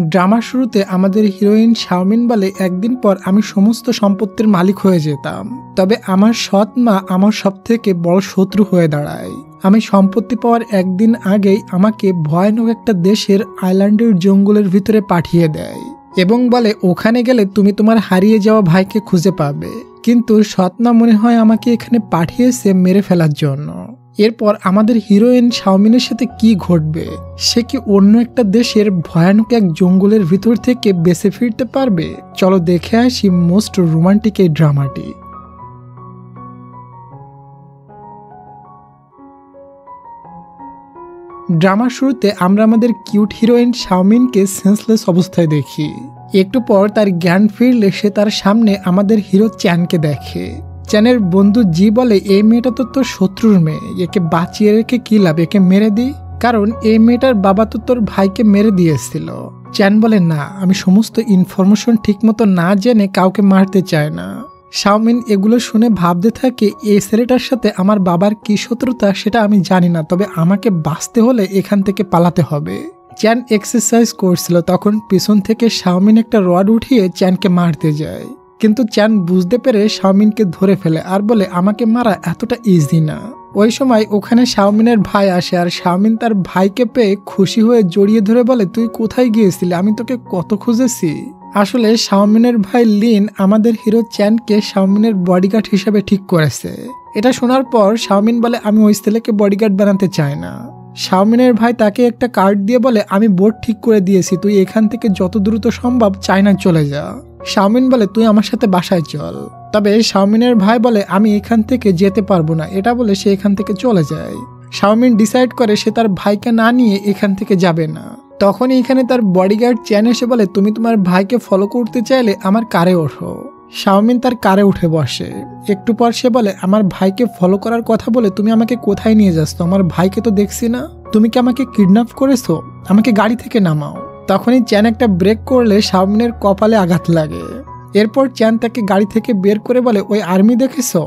ড্রামার শুরুতে আমাদের হিরোইন শাওমিন বলে, একদিন পর আমি সমস্ত সম্পত্তির মালিক হয়ে যেতাম, তবে আমার সৎ মা আমার সব থেকে বড় শত্রু হয়ে দাঁড়ায়। আমি সম্পত্তি পাওয়ার একদিন আগেই আমাকে ভয়ানক একটা দেশের আইল্যান্ডের জঙ্গলের ভিতরে পাঠিয়ে দেয় এবং বলে, ওখানে গেলে তুমি তোমার হারিয়ে যাওয়া ভাইকে খুঁজে পাবে। কিন্তু সৎ মা মনে হয় আমাকে এখানে পাঠিয়েছে মেরে ফেলার জন্য। এরপর আমাদের হিরোইন শাওমিনের সাথে কি ঘটবে? সে কি অন্য একটা দেশের ভয়ানক এক জঙ্গলের ভিতর থেকে বেঁচে ফিরতে পারবে? চলো দেখে আসি মোস্ট রোমান্টিক এই ড্রামাটি। ড্রামার শুরুতে আমরা আমাদের কিউট হিরোইন শাওমিনকে সেন্সলেস অবস্থায় দেখি। একটু পর তার জ্ঞান ফিরলে সে তার সামনে আমাদের হিরো চ্যানকে দেখে। চ্যানের বন্ধু জি বলে, এই মেয়েটা তো তোর শত্রুর মেয়ে, একে বাঁচিয়ে রেখে কি লাভ, একে মেরে দি, কারণ এই মেয়েটার বাবা তো তোর ভাইকে মেরে দিয়েছিল। চ্যান বলে, না, আমি সমস্ত ইনফরমেশন ঠিকমতো না জেনে কাউকে মারতে চাই না। শাওমিন এগুলো শুনে ভাবতে থাকে, এই ছেলেটার সাথে আমার বাবার কি শত্রুতা সেটা আমি জানি না, তবে আমাকে বাঁচতে হলে এখান থেকে পালাতে হবে। চ্যান এক্সারসাইজ করছিল, তখন পিছন থেকে শাওমিন একটা রড উঠিয়ে চ্যানকে মারতে যায়, কিন্তু চ্যান বুঝতে পেরে শাওমিনকে ধরে ফেলে আর বলে, আমাকে মারা এতটা ইজি না। ওই সময় ওখানে শাওমিনের ভাই আসে আর শাওমিন তার ভাইকে পেয়ে খুশি হয়ে জড়িয়ে ধরে বলে, তুই কোথায় গিয়েছিলি, আমি তোকে কত খুঁজেছি। আসলে শাওমিনের ভাই লিন আমাদের হিরো চ্যানকে শাওমিনের বডিগার্ড হিসেবে ঠিক করেছে। এটা শোনার পর শাওমিন বলে, আমি ওই ছেলেকে বডিগার্ড বানাতে চাই না। শাওমিনের ভাই তাকে একটা কার্ড দিয়ে বলে, আমি বোর্ড ঠিক করে দিয়েছি, তুই এখান থেকে যত দ্রুত সম্ভব চায়না চলে যা। শাওমিন বলে, তুই আমার সাথে বাসায় চল। তবে শাওমিনের ভাই বলে, আমি এখান থেকে যেতে পারবো না। এটা বলে সে এখান থেকে চলে যায়। শাওমিন ডিসাইড করে সে তার ভাইকে না নিয়ে এখান থেকে যাবে না। তখনই এখানে তার বডিগার্ড চ্যান এসে বলে, তুমি তোমার ভাইকে ফলো করতে চাইলে আমার কারে ওঠো। শাওমিন তার কারে উঠে বসে। একটু পর সে বলে, আমার ভাইকে ফলো করার কথা বলে তুমি আমাকে কোথায় নিয়ে যাচ্ছ? আমার ভাইকে তো দেখছি না, তুমি কি আমাকে কিডন্যাপ করেছো? আমাকে গাড়ি থেকে নামাও। তখনই চ্যান একটা ব্রেক করলে শাওমিনের কপালে আঘাত লাগে। এরপর চ্যান তাকে গাড়ি থেকে বের করে বলে, ওই আর্মি দেখেছো?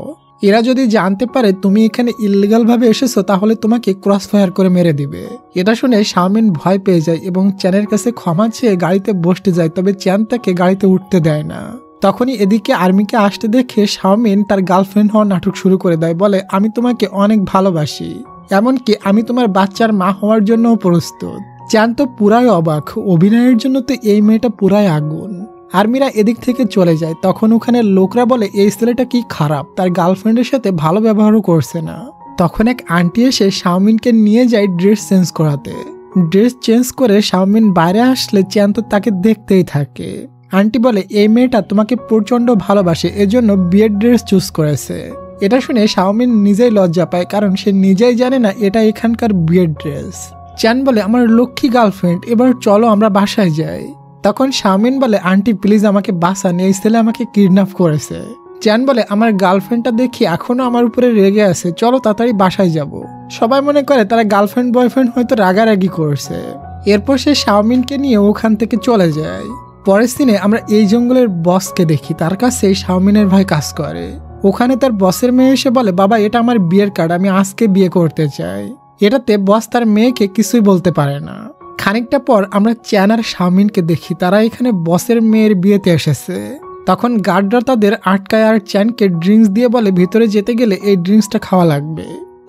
এরা যদি জানতে পারে তুমি এখানে ইললিগাল ভাবে এসেছো তাহলে তোমাকে ক্রস ফায়ার করে মেরে দিবে। এটা শুনে শাওমিন ভয় পেয়ে যায় এবং চ্যানের কাছে ক্ষমা চেয়ে গাড়িতে বসতে যায়, তবে চ্যান তাকে গাড়িতে উঠতে দেয় না। তখনই এদিকে আর্মিকে আসতে দেখে শাওমিন তার গার্লফ্রেন্ড হওয়ার নাটক শুরু করে দেয়, বলে, আমি তোমাকে অনেক ভালোবাসি, এমনকি আমি তোমার বাচ্চার মা হওয়ার জন্য প্রস্তুত। চ্যান তো পুরাই অবাক, অভিনয়ের জন্য তো এই মেয়েটা পুরাই আগুন। আর্মিরা এদিক থেকে চলে যায়। তখন ওখানে লোকরা বলে, এই ছেলেটা কি খারাপ, তার গার্লফ্রেন্ডের সাথে ভালো ব্যবহারও করছে না। তখন এক আন্টি এসে শাওমিনকে নিয়ে যায় ড্রেস চেঞ্জ করাতে। ড্রেস চেঞ্জ করে শাওমিন বাইরে আসলে চ্যান তো তাকে দেখতেই থাকে। আন্টি বলে, এই মেয়েটা তোমাকে প্রচন্ড ভালোবাসে, এজন্য বিয়ের ড্রেস চুজ করেছে। এটা শুনে শাওমিন নিজেই লজ্জা পায়, কারণ সে নিজেই জানে না এটা এখানকার বিয়ের ড্রেস। চ্যান বলে, আমার লক্ষ্মী গার্লফ্রেন্ড, এবার চলো আমরা বাসায় যাই। তখন শাওমিন বলে, আন্টি প্লিজ আমাকে বাঁচান, এই ছেলে আমাকে কিডন্যাপ করেছে। চ্যান বলে, আমার গার্লফ্রেন্ডটা দেখি এখনো আমার উপরে রেগে আছে, চলো তাড়াতাড়ি বাসায় যাব। সবাই মনে করে তারা গার্লফ্রেন্ড বয়ফ্রেন্ড হয়তো রাগারাগি করছে। এরপর সে শাওমিনকে নিয়ে ওখান থেকে চলে যায়। পরের দিনে আমরা এই জঙ্গলের বসকে দেখি, তার কাছে শাওমিনের ভাই কাজ করে। ওখানে তার বসের মেয়ে এসে বলে, বাবা এটা আমার বিয়ের কার্ড, আমি আজকে বিয়ে করতে চাই। এটাতে বস তার মেয়েকে কিছুই বলতে পারে না। খানিকটা পর আমরা চ্যান আর শাওমিনকে দেখি, তারা এখানে বসের মেয়ের বিয়েতে এসেছে। তখন গার্ডরা তাদের আটকায় আর চ্যানকে ড্রিঙ্কস দিয়ে বলে, ভিতরে যেতে গেলে এই ড্রিঙ্কসটা খাওয়া লাগবে।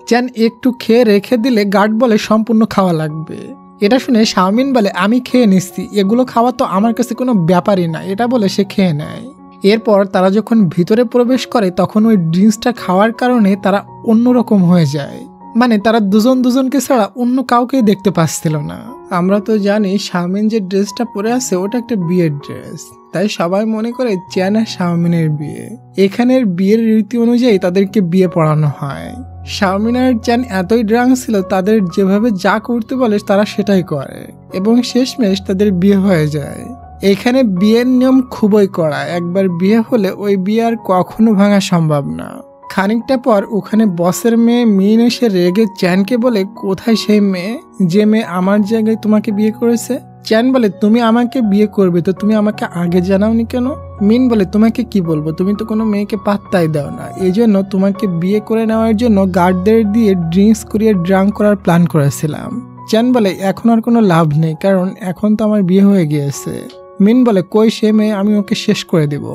চ্যান একটু খেয়ে রেখে দিলে গার্ড বলে, সম্পূর্ণ খাওয়া লাগবে। এটা শুনে শাওমিন বলে, আমি খেয়ে নিচ্ছি, এগুলো খাওয়া তো আমার কাছে কোনো ব্যাপারই না। এটা বলে সে খেয়ে নেয়। এরপর তারা যখন ভিতরে প্রবেশ করে তখন ওই ড্রিঙ্কসটা খাওয়ার কারণে তারা অন্যরকম হয়ে যায়, মানে তারা দুজন দুজনকে ছাড়া অন্য কাউকেই দেখতে পাচ্ছিল না। আমরা তো জানি শাওমিন যে ড্রেসটা পরে আছে ওটা একটা বিয়ের ড্রেস, তাই সবাই মনে করে চ্যান আর শাওমিনের বিয়ে। এখানের বিয়ের রীতি অনুযায়ী তাদেরকে বিয়ে পড়ানো হয়। শাওমিন আর চ্যান এতই ড্রাঙ্ক ছিল, তাদের যেভাবে যা করতে বলে তারা সেটাই করে এবং শেষমেশ তাদের বিয়ে হয়ে যায়। এখানে বিয়ের নিয়ম খুবই কড়া, একবার বিয়ে হলে ওই বিয়ে আর কখনো ভাঙা সম্ভব না। খানিকটা পর ওখানে বসের মেয়ে মিন এসে রেগে চ্যানকে বলে, কোথায় সেই মেয়ে, যে মেয়ে আমার জায়গায় তোমাকে বিয়ে করেছে? চ্যান বলে, তুমি আমাকে বিয়ে করবে তো তুমি আমাকে আগে জানাওনি কেন? মিন বলে, তোমাকে কি বলবো, তুমি তো কোনো মেয়েকে পাত্তাই দাও না, এই জন্য তোমাকে বিয়ে করে নেওয়ার জন্য গার্ডদের দিয়ে ড্রিঙ্কস করিয়ে ড্রাঙ্ক করার প্ল্যান করেছিলাম। চ্যান বলে এখন আর কোনো লাভ নেই, কারণ এখন তো আমার বিয়ে হয়ে গিয়েছে। মিন বলে কই সে মেয়ে, আমি ওকে শেষ করে দিব।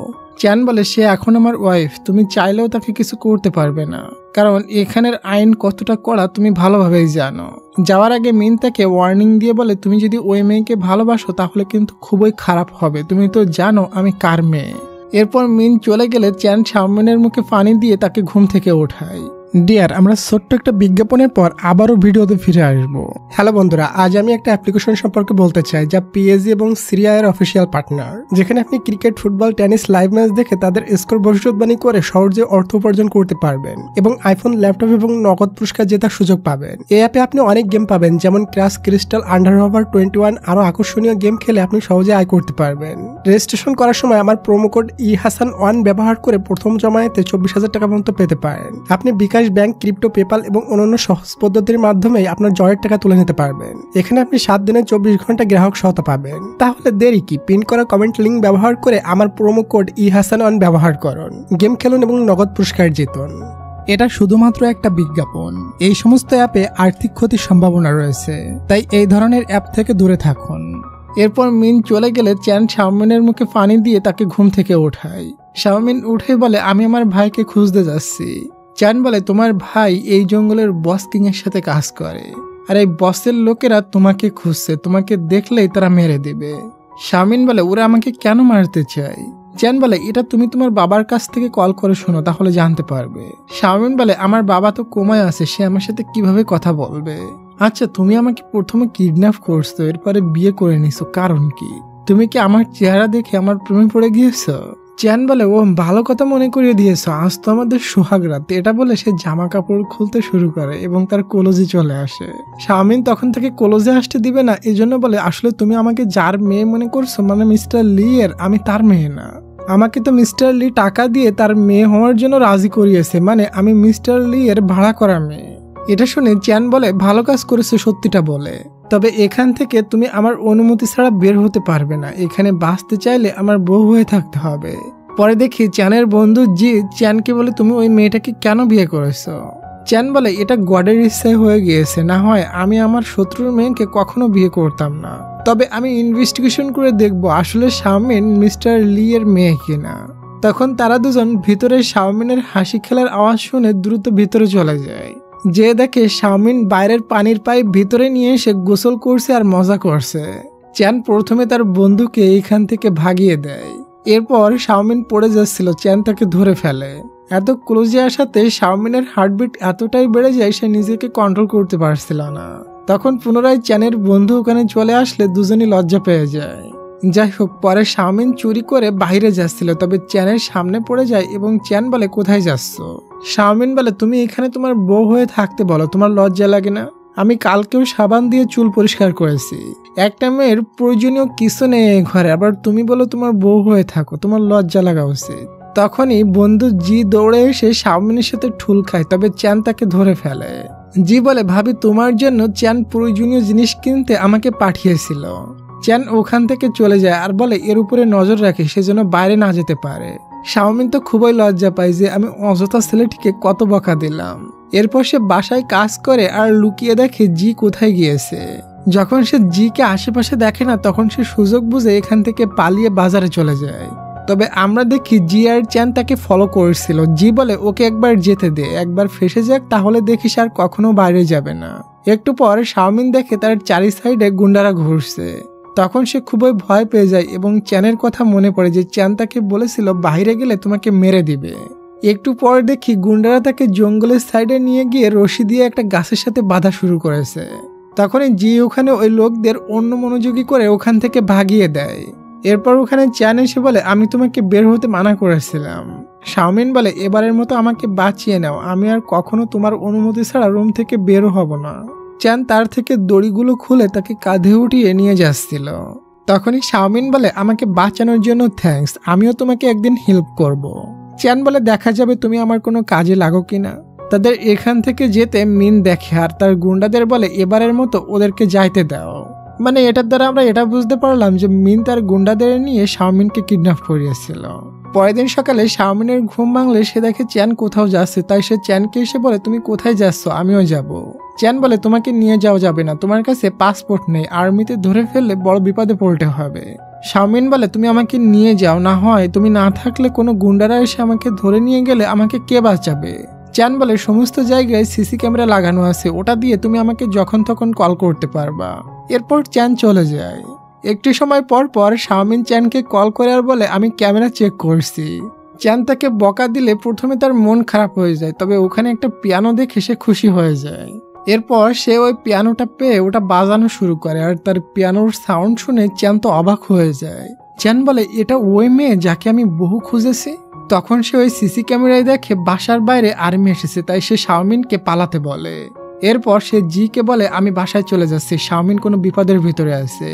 চ্যান বলে সে এখন আমার ওয়াইফ, তুমি চাইলেও তাকে কিছু করতে পারবে না, কারণ এখানের আইন কতটা কড়া তুমি ভালোভাবেই জানো। যাওয়ার আগে মিন তাকে ওয়ার্নিং দিয়ে বলে তুমি যদি ওই মেয়েকে ভালোবাসো তাহলে কিন্তু খুবই খারাপ হবে, তুমি তো জানো আমি কার মেয়ে। এরপর মিন চলে গেলে চ্যান শাওমিনের মুখে পানি দিয়ে তাকে ঘুম থেকে ওঠায়। ডিয়ার, আমরা ছোট্ট একটা বিজ্ঞাপনের পর আবারও ভিডিওতে ফিরে আসবো। হ্যালো বন্ধুরা, আজ আমি একটা অ্যাপ্লিকেশন সম্পর্কে বলতে চাই যা পিএসজি এবং সিরিয়া এর অফিসিয়াল পার্টনার, যেখানে আপনি cricket, football, tennis live match দেখে তাদের স্কোর ভবিষ্যৎবাণী করে সহজে অর্থ উপার্জন করতে পারবেন এবং আইফোন, ল্যাপটপ এবং নগদ পুরস্কার জেতার সুযোগ পাবেন। এই অ্যাপে আপনি অনেক গেম পাবেন, যেমন ক্রাশ, ক্রিস্টাল, আন্ডারওভার 21, আরো আকর্ষণীয় গেম খেলে আপনি সহজে আয় করতে পারবেন। রেজিস্ট্রেশন করার সময় আমার প্রোমো কোড ইহাসান1 ব্যবহার করে প্রথম জমায়েতে 24,000 টাকা পর্যন্ত পেতে পারেন। আপনি বিকাশ, ব্যাংক, ক্রিপ্টো, পেপাল এবং অন্যান্য সহজ পদ্ধতির মাধ্যমে আপনার জয়ের টাকা তুলে নিতে পারবেন। এখানে আপনি 7 দিনে 24 ঘন্টা গ্রাহক সহায়তা পাবেন। তাহলে দেরি কি, পিন করা কমেন্ট লিঙ্ক ব্যবহার করে আমার প্রোমো কোড ইহাসান1 ব্যবহার করুন, গেম খেলুন এবং নগদ পুরস্কার জিতুন। এটা শুধুমাত্র একটা বিজ্ঞাপন, এই সমস্ত অ্যাপে আর্থিক ক্ষতির সম্ভাবনা রয়েছে, তাই এই ধরনের অ্যাপ থেকে দূরে থাকুন। এরপর মিন চলে গেলে চ্যান শাওমিনের মুখে পানি দিয়ে তাকে ঘুম থেকে ওঠায়। শাওমিন উঠে বলে আমি আমার ভাইকে খুঁজতে যাচ্ছি। চ্যান বলে তোমার ভাই এই জঙ্গলের বস কিং এর সাথে কাজ করে, আর এই বসের লোকেরা তোমাকে খুঁজছে, তোমাকে দেখলেই তারা মেরে দিবে। শাওমিন বলে ওরা আমাকে কেন মারতে চায়? চ্যান বলে এটা তুমি তোমার বাবার কাছ থেকে কল করে শোনো, তাহলে জানতে পারবে। শাওমিন বলে আমার বাবা তো কোমায় আছে, সে আমার সাথে কিভাবে কথা বলবে? আচ্ছা, তুমি আমাকে প্রথমে কিডন্যাপ করছো, এরপরে বিয়ে করে নিছো, কারণ কি? তুমি কি আমার চেহারা দেখে আমার প্রেমে পড়ে গিয়েছো? চ্যান বলে ও ভালো কথা মনে করিয়ে দিয়েছ, আজ তো আমাদের সোহাগ রাত। এটা বলে সে জামা কাপড় খুলতে শুরু করে এবং তার কলজে চলে আসে। শাওমিন তখন থেকে কলজে আসতে দিবে না, এই জন্য বলে আসলে তুমি আমাকে যার মেয়ে মনে করছো, মানে মিস্টার লি এর, আমি তার মেয়ে না। আমাকে তো মিস্টার লি টাকা দিয়ে তার মেয়ে হওয়ার জন্য রাজি করিয়েছে, মানে আমি মিস্টার লি এর ভাড়া করা মেয়ে। এটা শুনে চ্যান বলে ভালো কাজ করেছে সত্যিটা বলে, তবে এখান থেকে তুমি আমার অনুমতি ছাড়া বের হতে পারবে না, এখানে বাঁচতে চাইলে আমার বউ হয়ে থাকতে হবে। পরে দেখি চ্যানের বন্ধু জি চ্যানকে বলে তুমি ওই মেয়েটাকে কেন বিয়ে করেছো? চ্যান বলে এটা গডের ইচ্ছায় হয়ে গিয়েছে, না হয় আমি আমার শত্রুর মেয়েকে কখনো বিয়ে করতাম না, তবে আমি ইনভেস্টিগেশন করে দেখবো আসলে শাওমিন মিস্টার লি এর মেয়ে কিনা। তখন তারা দুজন ভিতরে শাওমিনের হাসি খেলার আওয়াজ শুনে দ্রুত ভিতরে চলে যায়। যে দেখে শাওমিন বাইরের পানির পাইপ ভিতরে নিয়ে এসে গোসল করছে আর মজা করছে। চ্যান প্রথমে তার বন্ধুকে এইখান থেকে ভাগিয়ে দেয়। এরপর শাওমিন পড়ে যাচ্ছিল, চ্যান তাকে ধরে ফেলে। এত ক্লোজে আসাতে শাওমিনের হার্টবিট এতটাই বেড়ে যায় সে নিজেকে কন্ট্রোল করতে পারছিল না। তখন পুনরায় চ্যানের বন্ধু ওখানে চলে আসলে দুজনই লজ্জা পেয়ে যায়। যাই হোক, পরে শাওমিন চুরি করে বাইরে যাচ্ছিল, তবে চ্যানের সামনে পড়ে যায় এবং চ্যান বলে কোথায় যাচ্ছ? শাওমিন বলে তুমি এখানে তোমার বউ হয়ে থাকতে বলো, তোমার লজ্জা লাগে না? আমি কালকেও সাবান দিয়ে চুল পরিষ্কার করেছি, একটা মেয়ের প্রয়োজনীয় কিছু নেই এই ঘরে, আবার তুমি বলো তোমার বউ হয়ে থাকো, তোমার লজ্জা লাগা উচিত। তখনই বন্ধু জি দৌড়ে এসে শাওমিনের সাথে ঠুল খায়, তবে চ্যান তাকে ধরে ফেলে। জি বলে ভাবি তোমার জন্য চ্যান প্রয়োজনীয় জিনিস কিনতে আমাকে পাঠিয়েছিল। চ্যান ওখান থেকে চলে যায় আর বলে এর উপরে নজর রাখে, সেজন্য বাইরে না যেতে পারে। শাওমিন তো খুবই লজ্জা পায় যে আমি অযথা ছেলেটিকে কত বকা দিলাম। এরপর সে বাসায় কাজ করে আর লুকিয়ে দেখে জি কোথায় গিয়েছে। যখন সে জিকে আশেপাশে দেখে না, তখন সে সুযোগ বুঝে এখান থেকে পালিয়ে বাজারে চলে যায়। তবে আমরা দেখি জি আর চ্যান তাকে ফলো করছিল। জি বলে ওকে একবার যেতে দে, একবার ফেসে যাক, তাহলে দেখিস আর কখনো বাইরে যাবে না। একটু পর শাওমিন দেখে তার চারি সাইডে গুন্ডারা ঘুরছে। তখন সে খুবই ভয় পেয়ে যায় এবং চ্যানের কথা মনে পড়ে যে চ্যান তাকে বলেছিল বাইরে গেলে তোমাকে মেরে দিবে। একটু পর দেখি গুন্ডারা তাকে জঙ্গলের সাইডে নিয়ে গিয়ে রশি দিয়ে একটা গাছের সাথে বাঁধা শুরু করেছে। তখনই জি ওখানে ওই লোকদের অন্য মনোযোগী করে ওখান থেকে ভাগিয়ে দেয়। এরপর ওখানে চ্যান এসে বলে আমি তোমাকে বের হতে মানা করেছিলাম। শাওমিন বলে এবারের মতো আমাকে বাঁচিয়ে নাও, আমি আর কখনো তোমার অনুমতি ছাড়া রুম থেকে বেরো হব না। চ্যান তার থেকে দড়িগুলো খুলে তাকে কাঁধে উঠিয়ে নিয়ে যাচ্ছিল। তখনই শাওমিন বলে আমাকে বাঁচানোর জন্য থ্যাঙ্কস, আমিও তোমাকে একদিন হেল্প করব। চ্যান বলে দেখা যাবে তুমি আমার কোনো কাজে লাগো কিনা। তাদের এখান থেকে যেতে মিন দেখে আর তার গুন্ডাদের বলে এবারের মতো ওদেরকে যাইতে দাও। মানে এটার দ্বারা আমরা এটা বুঝতে পারলাম যে মিন তার গুন্ডাদের নিয়ে শাওমিনকে কিডন্যাপ করিয়েছিল। পরের দিন সকালে শাওমিনের ঘুম ভাঙলে সে দেখে চ্যান কোথাও যাচ্ছে, তাই সে চ্যানকে এসে বলে তুমি কোথায় যাচ্ছ, আমিও যাব। চ্যান বলে তোমাকে নিয়ে যাওয়া যাবে না, তোমার কাছে পাসপোর্ট নেই, আর্মিতে ধরে ফেললে বড় বিপদে পড়তে হবে। শাওমিন বলে তুমি আমাকে নিয়ে যাও, না হয় তুমি না থাকলে কোনো গুন্ডারা এসে আমাকে ধরে নিয়ে গেলে আমাকে কে বাঁচাবে। চ্যান বলে সমস্ত জায়গায় সিসি ক্যামেরা লাগানো আছে, ওটা দিয়ে তুমি আমাকে যখন তখন কল করতে পারবা। এরপর চ্যান চলে যায়। একটু সময় পর পর শাওমিন চ্যানকে কল করে আর বলে আমি ক্যামেরা চেক করছি। চ্যান তাকে বকা দিলে প্রথমে তার মন খারাপ হয়ে যায়, তবে ওখানে একটা পিয়ানো দেখে সে খুশি হয়ে যায়। এরপর সে ওই পিয়ানোটা পেয়ে ওটা বাজানো শুরু করে, আর তার পিয়ানোর সাউন্ড শুনে চ্যান তো অবাক হয়ে যায়। চ্যান বলে এটা ওই মেয়ে যাকে আমি বহু খুঁজেছি। তখন সে ওই সিসি ক্যামেরায় দেখে বাসার বাইরে আর্মি এসেছে, তাই সে শাওমিনকে পালাতে বলে। এরপর সে জিকে বলে আমি বাসায় চলে যাচ্ছি, শাওমিন কোনো বিপদের ভিতরে আছে।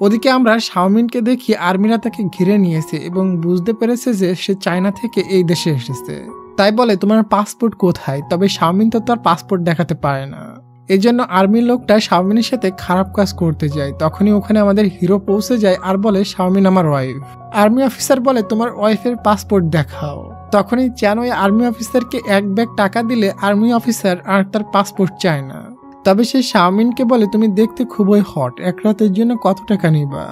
ওদিকে আমরা শাওমিনকে দেখি আর্মিরা তাকে ঘিরে নিয়েছে এবং বুঝতে পেরেছে যে সে চায়না থেকে এই দেশে এসেছে। তাই বলে তোমার পাসপোর্ট কোথায়, তবে শাওমিন তো তার পাসপোর্ট দেখাতে পারে না। এই জন্য আর্মির লোকটা শাওমিনের সাথে খারাপ কাজ করতে যায়। তখনই ওখানে আমাদের হিরো পৌঁছে যায় আর বলে শাওমিন আমার ওয়াইফ। আর্মি অফিসার বলে তোমার ওয়াইফের পাসপোর্ট দেখাও। তখনই চ্যান ওই আর্মি অফিসারকে এক ব্যাগ টাকা দিলে আর্মি অফিসার আর তার পাসপোর্ট চায় না। তবে সে শাওমিনকে বলে তুমি দেখতে খুবই হট, এক রাতের জন্য কত টাকা নিবা।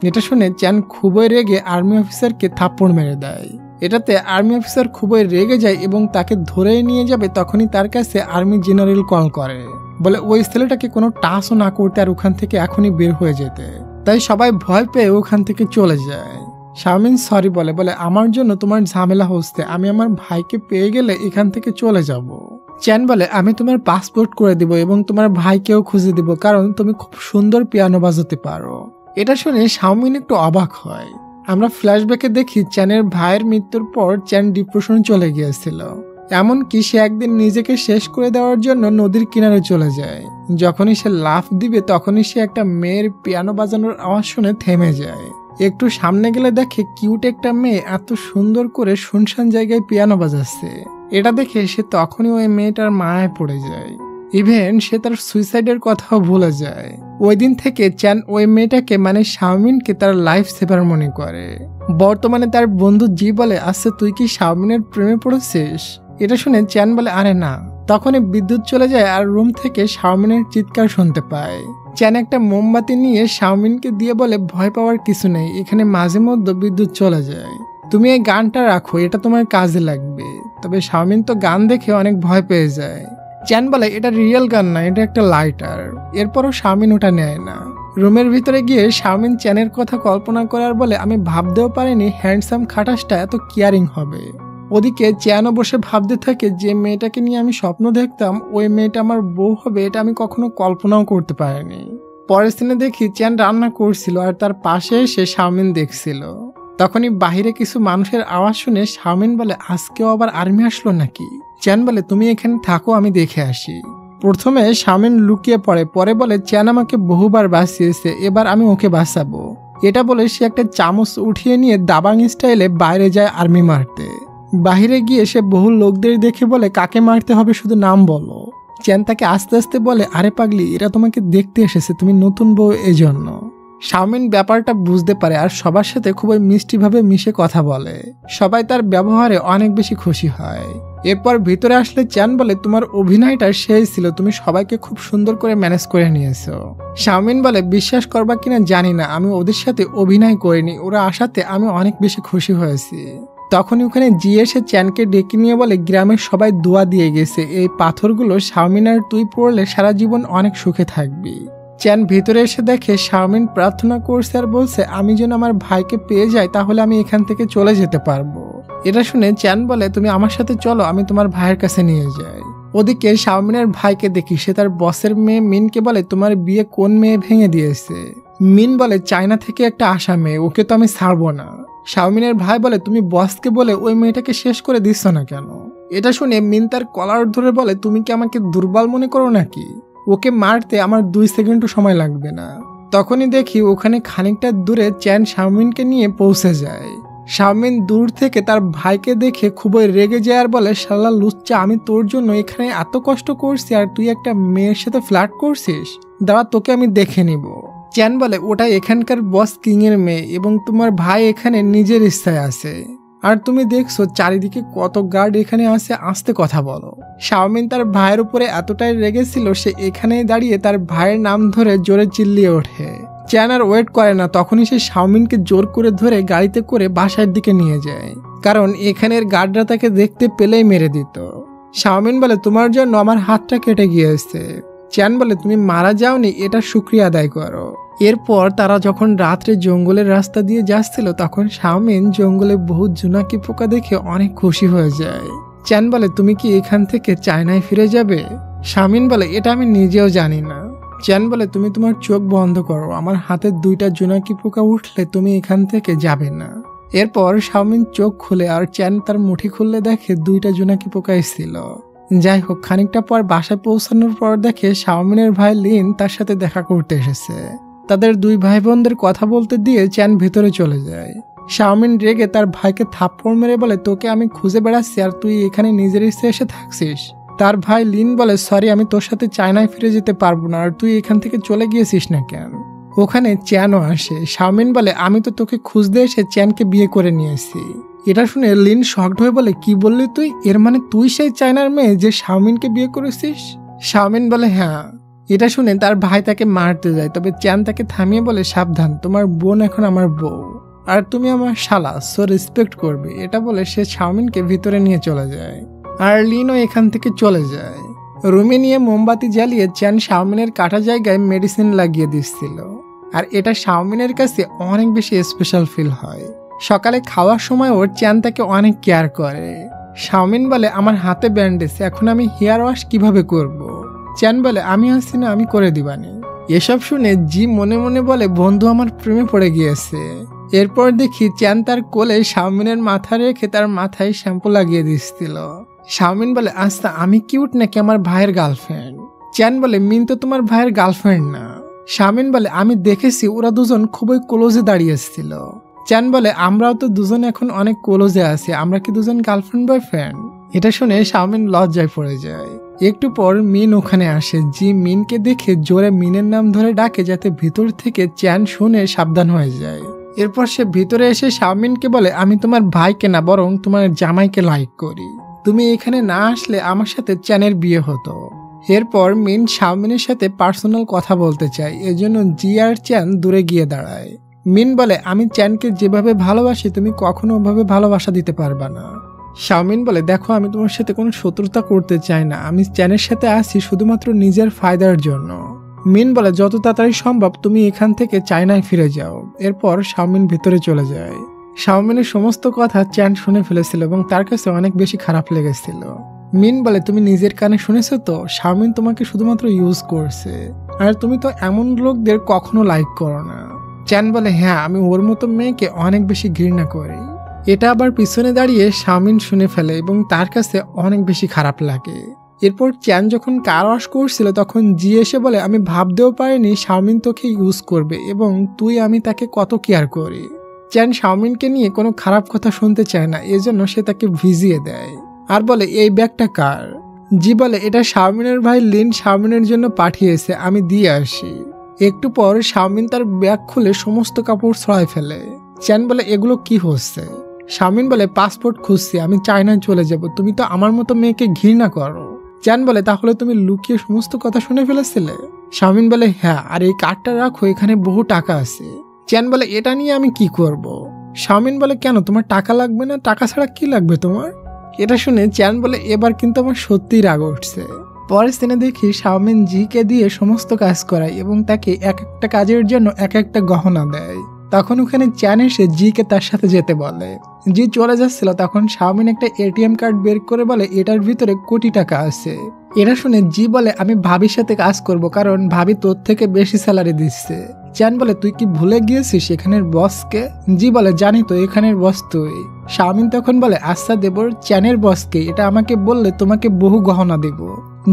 এটা শুনে চ্যান খুবই রেগে আর্মি অফিসারকে থাপ্পড় মেরে দেয়। এটাতে আর্মি অফিসার খুবই রেগে যায় এবং তাকে ধরে নিয়ে যাবে। তখনই তার কাছে আর্মি জেনারেল কল করে, বলে ওই ছেলেটাকে কোনো টাচও না করতে আর ওখান থেকে এখনই বের হয়ে যেতে। তাই সবাই ভয় পেয়ে ওখান থেকে চলে যায়। শাওমিন সরি বলে আমার জন্য তোমার ঝামেলা হচ্ছে, আমি আমার ভাইকে পেয়ে গেলে এখান থেকে চলে যাব। চ্যান বলে আমি তোমার পাসপোর্ট করে দিব এবং তোমার ভাইকেও খুঁজে দিব, কারণ তুমি খুব সুন্দর পিয়ানো বাজাতে পারো। এটা শুনে শাওমিন একটু অবাক হয়। আমরা ফ্ল্যাশব্যাকে দেখি চ্যানের ভাইয়ের মৃত্যুর পর চ্যান ডিপ্রেশনে চলে গিয়েছিল। এমনকি সে একদিন নিজেকে শেষ করে দেওয়ার জন্য নদীর কিনারে চলে যায়। যখনই সে লাফ দিবে তখনই সে একটা মেয়ের পিয়ানো বাজানোর আওয়াজ শুনে থেমে যায়। একটু সামনে গেলে দেখে কিউট একটা মেয়ে এত সুন্দর করে শুনশান জায়গায় পিয়ানো বাজাচ্ছে। এটা দেখে সে তখনই ওই মেয়েটার মায়ায় পড়ে যায়। ইভেন সে তার সুইসাইডের কথাও ভুলে যায়। ওই দিন থেকে চ্যান ওই মেয়েটাকে মানে শাওমিনকে তার লাইফ সেভার মনে করে। বর্তমানে তার বন্ধু জি বলে আচ্ছা তুই কি শাওমিনের প্রেমে পড়েছিস? এটা শুনে চ্যান বলে আরে না। তখনই বিদ্যুৎ চলে যায় আর রুম থেকে শাওমিনের চিৎকার শুনতে পায়। চ্যান একটা মোমবাতি নিয়ে শাওমিনকে দিয়ে বলে ভয় পাওয়ার কিছু নেই, এখানে মাঝে মধ্যে বিদ্যুৎ চলে যায়, তুমি এই গানটা রাখো, এটা তোমার কাজে লাগবে। তবে শাওমিন তো গান দেখে অনেক ভয় পেয়ে যায়। চ্যান বলে এটা রিয়েল গান না, এটা একটা লাইটার। এরপরও শাওমিন ওটা নেয় না। রুমের ভিতরে গিয়ে শাওমিন চ্যানের কথা কল্পনা করার বলে আমি ভাবতেও পারিনি হ্যান্ডসাম খাটাসটা এত কেয়ারিং হবে। ওদিকে চ্যানও বসে ভাবতে থাকে যে মেয়েটাকে নিয়ে আমি স্বপ্ন দেখতাম ওই মেয়েটা আমার বউ হবে, এটা আমি কখনো কল্পনাও করতে পারিনি। পরের দিনে দেখি চ্যান রান্না করছিল আর তার পাশে এসে শাওমিন দেখছিল। তখনই বাহিরে কিছু মানুষের আওয়াজ শুনে শাওমিন বলে আজকেও আবার আর্মি আসলো নাকি? চ্যান বলে তুমি এখানে থাকো, আমি দেখে আসি। প্রথমে শাওমিন লুকিয়ে পড়ে, পরে বলে চ্যান আমাকে বহুবার বাঁচিয়েছে, এবার আমি ওকে বাঁচাবো। এটা বলে সে একটা চামচ উঠিয়ে নিয়ে দাবাং স্টাইলে বাইরে যায় আর্মি মারতে। বাহিরে গিয়ে সে বহু লোকদের দেখে বলে কাকে মারতে হবে শুধু নাম বলো। চ্যান তাকে আস্তে আস্তে বলে আরে পাগলি, এরা তোমাকে দেখতে এসেছে, তুমি নতুন বউ এজন্য। শাওমিন ব্যাপারটা বুঝতে পারে আর সবার সাথে খুবই মিষ্টিভাবে মিশে কথা বলে। সবাই তার ব্যবহারে অনেক বেশি খুশি হয়। এরপর ভিতরে আসলে চ্যান বলে তোমার অভিনয়টা সেই ছিল, তুমি সবাইকে খুব সুন্দর করে ম্যানেজ করে নিয়েছো। শাওমিন বলে বিশ্বাস করবা কিনা জানি না, আমি ওদের সাথে অভিনয় করিনি, ওরা আসাতে আমি অনেক বেশি খুশি হয়েছি। তখনই ওখানে জি এসে চ্যানকে ডেকে নিয়ে বলে গ্রামের সবাই দোয়া দিয়ে গেছে, এই পাথরগুলো শাওমিন আর তুই পড়লে সারা জীবন অনেক সুখে থাকবি। চ্যান ভিতরে এসে দেখে শাওমিন প্রার্থনা করছে আর বলছে আমি যেন আমার ভাইকে পেয়ে যাই, তাহলে আমি এখান থেকে চলে যেতে পারবো। এটা শুনে চ্যান বলে তুমি আমার সাথে চলো, আমি তোমার ভাইয়ের কাছে নিয়ে যাই। ওদিকে শাওমিনের ভাইকে দেখি সে তার বসের মেয়ে মিনকে বলে তোমার বিয়ে কোন মেয়ে ভেঙে দিয়েছে? মিন বলে চায়না থেকে একটা আসা মেয়ে, ওকে তো আমি ছাড়বো না। শাওমিনের ভাই বলে তুমি বসকে বলে ওই মেয়েটাকে শেষ করে দিচ্ছ না কেন? এটা শুনে মিন তার কলার ধরে বলে তুমি কি আমাকে দুর্বল মনে করো নাকি? ওকে মারতে আমার 2 সেকেন্ডও সময় লাগবে না। তখনই দেখি ওখানে খানিকটা দূরে চ্যান শাওমিনকে নিয়ে পৌঁছে যায়। শাওমিন দূর থেকে তার ভাইকে দেখে খুবই রেগে যায় আর বলে শালা লুচ্চা, আমি তোর জন্য এখানে এত কষ্ট করছি আর তুই একটা মেয়ের সাথে ফ্লার্ট করছিস, দাঁড়া তোকে আমি দেখে নিব। চ্যান বলে ওটা এখানকার বস কিং এর মেয়ে এবং তোমার ভাই এখানে নিজের ইচ্ছায় আছে। আর তুমি দেখছো চারিদিকে কত গার্ড এখানে আছে, আস্তে কথা বলো। শাওমিন তার ভাইয়ের উপরে এতটাই রেগেছিল সে এখানেই দাঁড়িয়ে তার ভাইয়ের নাম ধরে জোরে চিল্লিয়ে ওঠে। চ্যান আর ওয়েট করে না, তখনই সে শাওমিনকে জোর করে ধরে গাড়িতে করে বাসার দিকে নিয়ে যায়, কারণ এখানের গার্ডরা তাকে দেখতে পেলেই মেরে দিত। শাওমিন বলে তোমার জন্য আমার হাতটা কেটে গিয়েছে। চ্যান বলে তুমি মারা যাওনি, এটা শুকরিয়া আদায় করো। এরপর তারা যখন রাত্রে জঙ্গলের রাস্তা দিয়ে যাচ্ছিল তখন শাওমিন জঙ্গলে বহু জোনাকি পোকা দেখে অনেক খুশি হয়ে যায়। চ্যান বলে তুমি কি এখান থেকে চায়নায় ফিরে যাবে? শাওমিন বলে এটা আমি নিজেও জানি না। চ্যান বলে তুমি তোমার চোখ বন্ধ করো, আমার হাতে 2টা জোনাকি পোকা উঠলে তুমি এখান থেকে যাবে না। এরপর শাওমিন চোখ খুলে আর চ্যান তার মুঠি খুললে দেখে 2টা জোনাকি পোকা ছিল। যাই হোক, খানিকটা পর বাসায় পৌঁছানোর পর দেখে শাওমিনের ভাই লিন তার সাথে দেখা করতে এসেছে। তাদের 2 ভাই বোনদের কথা বলতে দিয়ে চ্যান ভেতরে চলে যায়। শাওমিন রেগে তার ভাইকে থাপ্পড় মেরে বলে তোকে আমি খুঁজে বেড়াচ্ছি আর তুই এখানে নিজের ইচ্ছে এসে থাকছিস। তার ভাই লিন বলে সরি, আমি তোর সাথে চায়নায় ফিরে যেতে পারবো না, আর তুই এখান থেকে চলে গিয়েছিস না কেন? ওখানে চ্যানও আসে। শাওমিন বলে আমি তো তোকে খুঁজতে এসে চ্যানকে বিয়ে করে নিয়েছি। এটা শুনে লিন শকড হয়ে বলে কি বললি তুই? এর মানে তুই সেই চায়নার মেয়ে যে শাওমিনকে বিয়ে করেছিস? শাওমিন বলে হ্যাঁ। এটা শুনে তার ভাই তাকে মারতে যায়, তবে চ্যান তাকে থামিয়ে বলে সাবধান, তোমার বোন এখন আমার বউ আর তুমি আমার শালা, সো রেসপেক্ট করবে। এটা বলে সে শাওমিনকে ভিতরে নিয়ে চলে যায় আর লিনও এখান থেকে চলে যায়। রুমে নিয়ে মোমবাতি জ্বালিয়ে চ্যান শাওমিনের কাটা জায়গায় মেডিসিন লাগিয়ে দিচ্ছিল, আর এটা শাওমিনের কাছে অনেক বেশি স্পেশাল ফিল হয়। সকালে খাওয়ার সময় ওর চ্যান তাকে অনেক কেয়ার করে। শাওমিন বলে আমার হাতে ব্যান্ডেজ, এখন আমি হেয়ার ওয়াশ কিভাবে করব? চ্যান বলে আমি আসছি না, আমি করে দিবানি। এসব শুনে জি মনে মনে বলে বন্ধু আমার প্রেমে পড়ে গিয়েছে। এরপর দেখি চ্যান তার কোলে শাওমিনের মাথা রেখে তার মাথায় শ্যাম্পু লাগিয়ে দিচ্ছিল। শাওমিন বলে আচ্ছা আমি কিউট নাকি আমার ভাইয়ের গার্লফ্রেন্ড? চ্যান বলে মিন তো তোমার ভাইয়ের গার্লফ্রেন্ড না। শাওমিন বলে আমি দেখেছি ওরা দুজন খুবই ক্লোজে দাঁড়িয়েছিল। চ্যান বলে আমরাও তো দুজন এখন অনেক ক্লোজে আছি, আমরা কি দুজন গার্লফ্রেন্ড বয়ফ্রেন্ড? এটা শুনে শাওমিন লজ্জায় পড়ে যায়। একটু পর মিন ওখানে আসে। জি মিনকে দেখে জোরে মিনের নাম ধরে ডাকে যাতে ভিতর থেকে চ্যান শুনে সাবধান হয়ে যায়। এরপর সে ভিতরে এসে শাওমিনকে বলে আমি তোমার ভাইকে না বরং তোমার জামাইকে লাইক করি, তুমি এখানে না আসলে আমার সাথে চ্যানের বিয়ে হতো। এরপর মিন শাওমিনের সাথে পার্সোনাল কথা বলতে চায়, এজন্য জি আর চ্যান দূরে গিয়ে দাঁড়ায়। মিন বলে আমি চ্যানকে যেভাবে ভালোবাসি তুমি কখনো ওভাবে ভালোবাসা দিতে পারবা না। শাওমিন বলে দেখো আমি তোমার সাথে কোনো শত্রুতা করতে চাই না, আমি চ্যানের সাথে আসি শুধুমাত্র নিজের ফায়দার জন্য। মিন বলে যত তাড়াতাড়ি সম্ভব তুমি এখান থেকে চায়নায় ফিরে যাও। এরপর শাওমিন ভিতরে চলে যায়। শাওমিনের সমস্ত কথা চ্যান শুনে ফেলেছিল এবং তার কাছে অনেক বেশি খারাপ লেগেছিল। মিন বলে তুমি নিজের কানে শুনেছো তো, শাওমিন তোমাকে শুধুমাত্র ইউজ করছে, আর তুমি তো এমন লোকদের কখনো লাইক করো না। চ্যান বলে হ্যাঁ আমি ওর মতো মেয়েকে অনেক বেশি ঘৃণা করি। এটা আবার পিছনে দাঁড়িয়ে শাওমিন শুনে ফেলে এবং তার কাছে অনেক বেশি খারাপ লাগে। এরপর চ্যান যখন কার ওয়াশ করছিল তখন জি এসে বলে আমি ভাবতেও পারিনি শাওমিন তোকে ইউজ করবে এবং আমি তাকে কত কেয়ার করি। চ্যান শাওমিনকে নিয়ে কোনো খারাপ কথা শুনতে চায় না, এজন্য সে তাকে ভিজিয়ে দেয় আর বলে এই ব্যাগটা কার? জি বলে এটা শাওমিনের ভাই লিন শাওমিনের জন্য পাঠিয়েছে, আমি দিয়ে আসি। একটু পর শাওমিন তার ব্যাগ খুলে সমস্ত কাপড় ছড়ায় ফেলে। চ্যান বলে এগুলো কি হচ্ছে? শাওমিন বলে পাসপোর্ট খুঁজছি, আমি চায়নায় চলে যাব, তুমি তো আমার মতো মেয়েকে ঘৃণা করো। চ্যান বলে তাহলে তুমি লুকিয়ে সমস্ত কথা শুনে ফেলেছিলে? শাওমিন বলে হ্যাঁ, আর এই কার্ডটা রাখো, এখানে বহু টাকা আছে। চ্যান বলে এটা নিয়ে আমি কি করব? শাওমিন বলে কেন, তোমার টাকা লাগবে না? টাকা ছাড়া কি লাগবে তোমার? এটা শুনে চ্যান বলে এবার কিন্তু আমার সত্যিই রাগ উঠছে। পরের দিনে দেখি শাওমিন জিকে দিয়ে সমস্ত কাজ করায় এবং তাকে এক একটা কাজের জন্য এক একটা গহনা দেয়। তখন ওখানে চ্যান এসে জিকে তার সাথে যেতে বলে। জি চলে যাচ্ছিল তখন শাওমিন একটা এটিএম কার্ড বের করে বলে এটার ভিতরে কোটি টাকা আছে। এটা শুনে জি বলে আমি ভাবির সাথে কাজ করব, কারণ ভাবি তোর থেকে বেশি স্যালারি দিচ্ছে। চ্যান বলে তুই কি ভুলে গিয়েছিস এখানের বসকে? জি বলে জানি তো, এখানের বস তুই। শাওমিন তখন বলে আচ্ছা দেবর, চ্যানের বসকে এটা আমাকে বললে তোমাকে বহু গহনা দেব।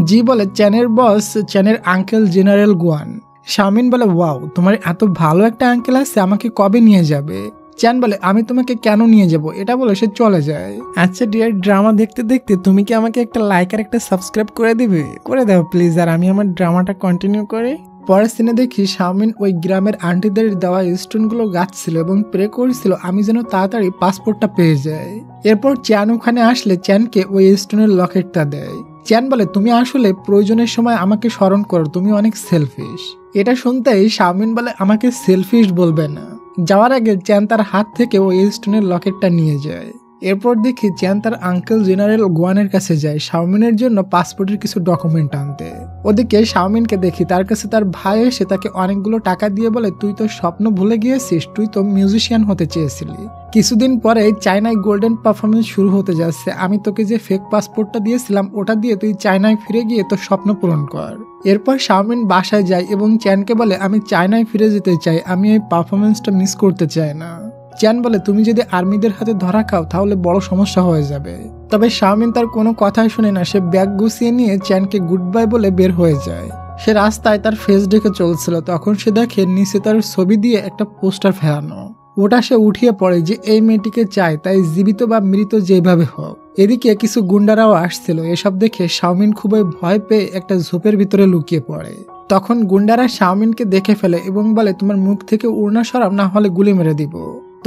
জি বলে চ্যানের বস চ্যানের আঙ্কেল জেনারেল গুয়ান। শাওমিন বলে ওয়াও, তোমার এত ভালো একটা আঙ্কেল আছে, আমাকে কবে নিয়ে যাবে? চ্যান বলে আমি তোমাকে কেন নিয়ে যাব? এটা বলে সে চলে যায়। আচ্ছা ডিয়ার, ড্রামা দেখতে দেখতে তুমি কি আমাকে একটা লাইক আর একটা সাবস্ক্রাইব করে দিবে? করে দাও প্লিজ, আর আমি আমার ড্রামাটা কন্টিনিউ করি। পরের সিনে দেখি শাওমিন ওই গ্রামের আন্টিদের দেওয়া স্টোনগুলো গাচ্ছিল এবং প্রে করেছিল আমি যেন তাড়াতাড়ি পাসপোর্টটা পেয়ে যাই। এরপর চ্যান ওখানে আসলে চ্যানকে ওই স্টোনের লকেটটা দেয়। চ্যান বলে তুমি আসলে প্রয়োজনের সময় আমাকে স্মরণ করো, তুমি অনেক সেলফিশ। এটা শুনতেই শাওমিন বলে আমাকে সেলফিশ বলবে না। যাওয়ার আগে চ্যান তার হাত থেকে ওই স্টোনের লকেটটা নিয়ে যায়। এরপর দেখি চ্যান তার আঙ্কেল জেনারেল গোয়ানের কাছে যায় শাওমিনের জন্য পাসপোর্টের কিছু ডকুমেন্ট আনতে। ওদিকে শাওমিনকে দেখি তার কাছে তার ভাই এসে তাকে অনেকগুলো টাকা দিয়ে বলে তুই তো স্বপ্ন ভুলে গিয়েছিস, তুই তো মিউজিশিয়ান হতে চেয়েছিলি। কিছুদিন পরে চায়নায় গোল্ডেন পারফরমেন্স শুরু হতে যাচ্ছে, আমি তোকে যে ফেক পাসপোর্টটা দিয়েছিলাম ওটা দিয়ে তুই চায়নায় ফিরে গিয়ে তোর স্বপ্ন পূরণ কর। এরপর শাওমিন বাসায় যায় এবং চ্যানকে বলে আমি চায়নায় ফিরে যেতে চাই, আমি এই পারফরমেন্সটা মিস করতে চাই না। চ্যান বলে তুমি যদি আর্মিদের হাতে ধরা খাও তাহলে বড় সমস্যা হয়ে যাবে। তবে শাওমিন তার কোনো কথাই শুনে না, সে ব্যাগ গুছিয়ে নিয়ে চ্যানকে গুড বাই বলে বের হয়ে যায়। সে রাস্তায় তার ফেস ঢেকে চলছিল, তখন সে দেখে নিচে তার ছবি দিয়ে একটা পোস্টার ফেলানো। ওটা সে উঠিয়ে পড়ে যে এই মেয়েটিকে চায়, তাই জীবিত বা মৃত যেভাবে হোক। এদিকে কিছু গুন্ডারাও আসছিল, এসব দেখে শাওমিন খুবই ভয় পেয়ে একটা ঝোপের ভিতরে লুকিয়ে পড়ে। তখন গুন্ডারা শাওমিনকে দেখে ফেলে এবং বলে তোমার মুখ থেকে উড়না সরাও, না হলে গুলি মেরে দিব।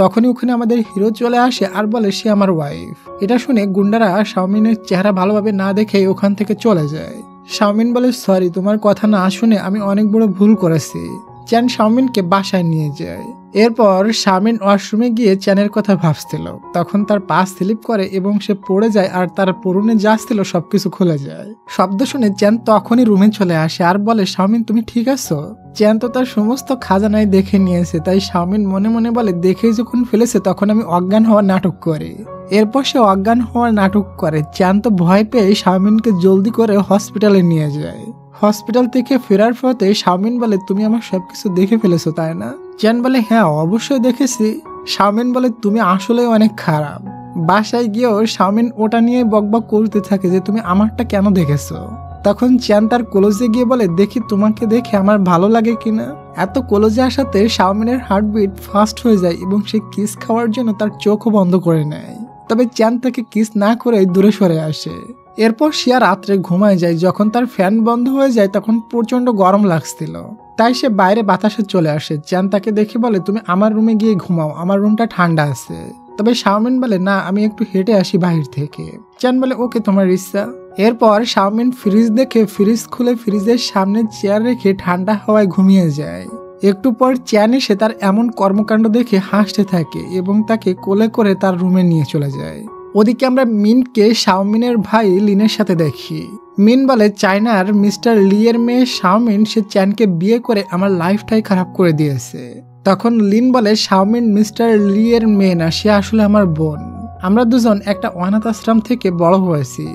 তখনই ওখানে আমাদের হিরো চলে আসে আর বলে সে আমার ওয়াইফ। এটা শুনে গুন্ডারা শাওমিনের চেহারা ভালোভাবে না দেখে ওখান থেকে চলে যায়। শাওমিন বলে সরি, তোমার কথা না শুনে আমি অনেক বড় ভুল করেছি। চ্যান শাওমিনকে বাসায় নিয়ে যায়। এরপর শাওমিন ওয়াশরুমে গিয়ে চ্যানের কথা ভাবছিল, তখন তার পা স্লিপ করে এবং সে পড়ে যায় আর তার পরনে যা ছিল সবকিছু খুলে যায়। শব্দ শুনে চ্যান তখনই রুমে চলে আসে আর বলে শাওমিন তুমি ঠিক আছো? চ্যান তো তার সমস্ত খাজানায় দেখে নিয়েছে, তাই শাওমিন মনে মনে বলে দেখেই যখন ফেলেছে তখন আমি অজ্ঞান হওয়ার নাটক করি। এরপর সে অজ্ঞান হওয়ার নাটক করে। চ্যান তো ভয় পেয়ে শাওমিনকে জলদি করে হসপিটালে নিয়ে যায়। হসপিটাল থেকে ফেরার পথে শাওমিন বলে তুমি আমার সবকিছু দেখে ফেলেছো তাই না? চ্যান বলে হ্যাঁ অবশ্যই দেখেছি। শাওমিন বলে তুমি আসলে অনেক খারাপ। বাসায় গিয়েও শাওমিন ওটা নিয়ে বকবক করতে থাকে যে তুমি আমারটা কেন দেখেছো। তখন চ্যান তার কলেজে গিয়ে বলে দেখি তোমাকে দেখে আমার ভালো লাগে কিনা। এত কলেজে আসাতে শাওমিনের হার্টবিট ফাস্ট হয়ে যায় এবং সে কিস খাওয়ার জন্য তার চোখও বন্ধ করে নেয়। তবে চ্যান তাকে কিস না করে দূরে সরে আসে। এরপর সে রাত্রে ঘুমায় যায়। যখন তার ফ্যান বন্ধ হয়ে যায় তখন প্রচন্ড গরম লাগছিল, তাই সে বাইরে বাতাসে চলে আসে। চ্যান তাকে দেখে বলে তুমি আমার রুমে গিয়ে ঘুমাও, আমার রুমটা ঠান্ডা আছে। তবে শাওমিন বলে না আমি একটু হেঁটে আসি বাহির থেকে। চ্যান বলে ওকে তোমার ইচ্ছা। এরপর শাওমিন ফ্রিজ দেখে ফ্রিজ খুলে ফ্রিজের সামনে চেয়ার রেখে ঠান্ডা হাওয়ায় ঘুমিয়ে যায়। একটু পর চ্যান এসে তার এমন কর্মকাণ্ড দেখে হাসতে থাকে এবং তাকে কোলে করে তার রুমে নিয়ে চলে যায়। ওদিকে আমরা মিনকে শাওমিনের ভাই লিনের সাথে দেখি। মিন বলে চায়নার মিস্টার লি এর মেয়ে শাওমিন, সে চ্যানকে বিয়ে করে আমার লাইফটাই খারাপ করে দিয়েছে। তখন লিন বলে শাওমিন মিস্টার লি এর মেয়ে না, সে আসলে আমার বোন। আমরা দুজন একটা অনাথ আশ্রম থেকে বড় হয়েছি।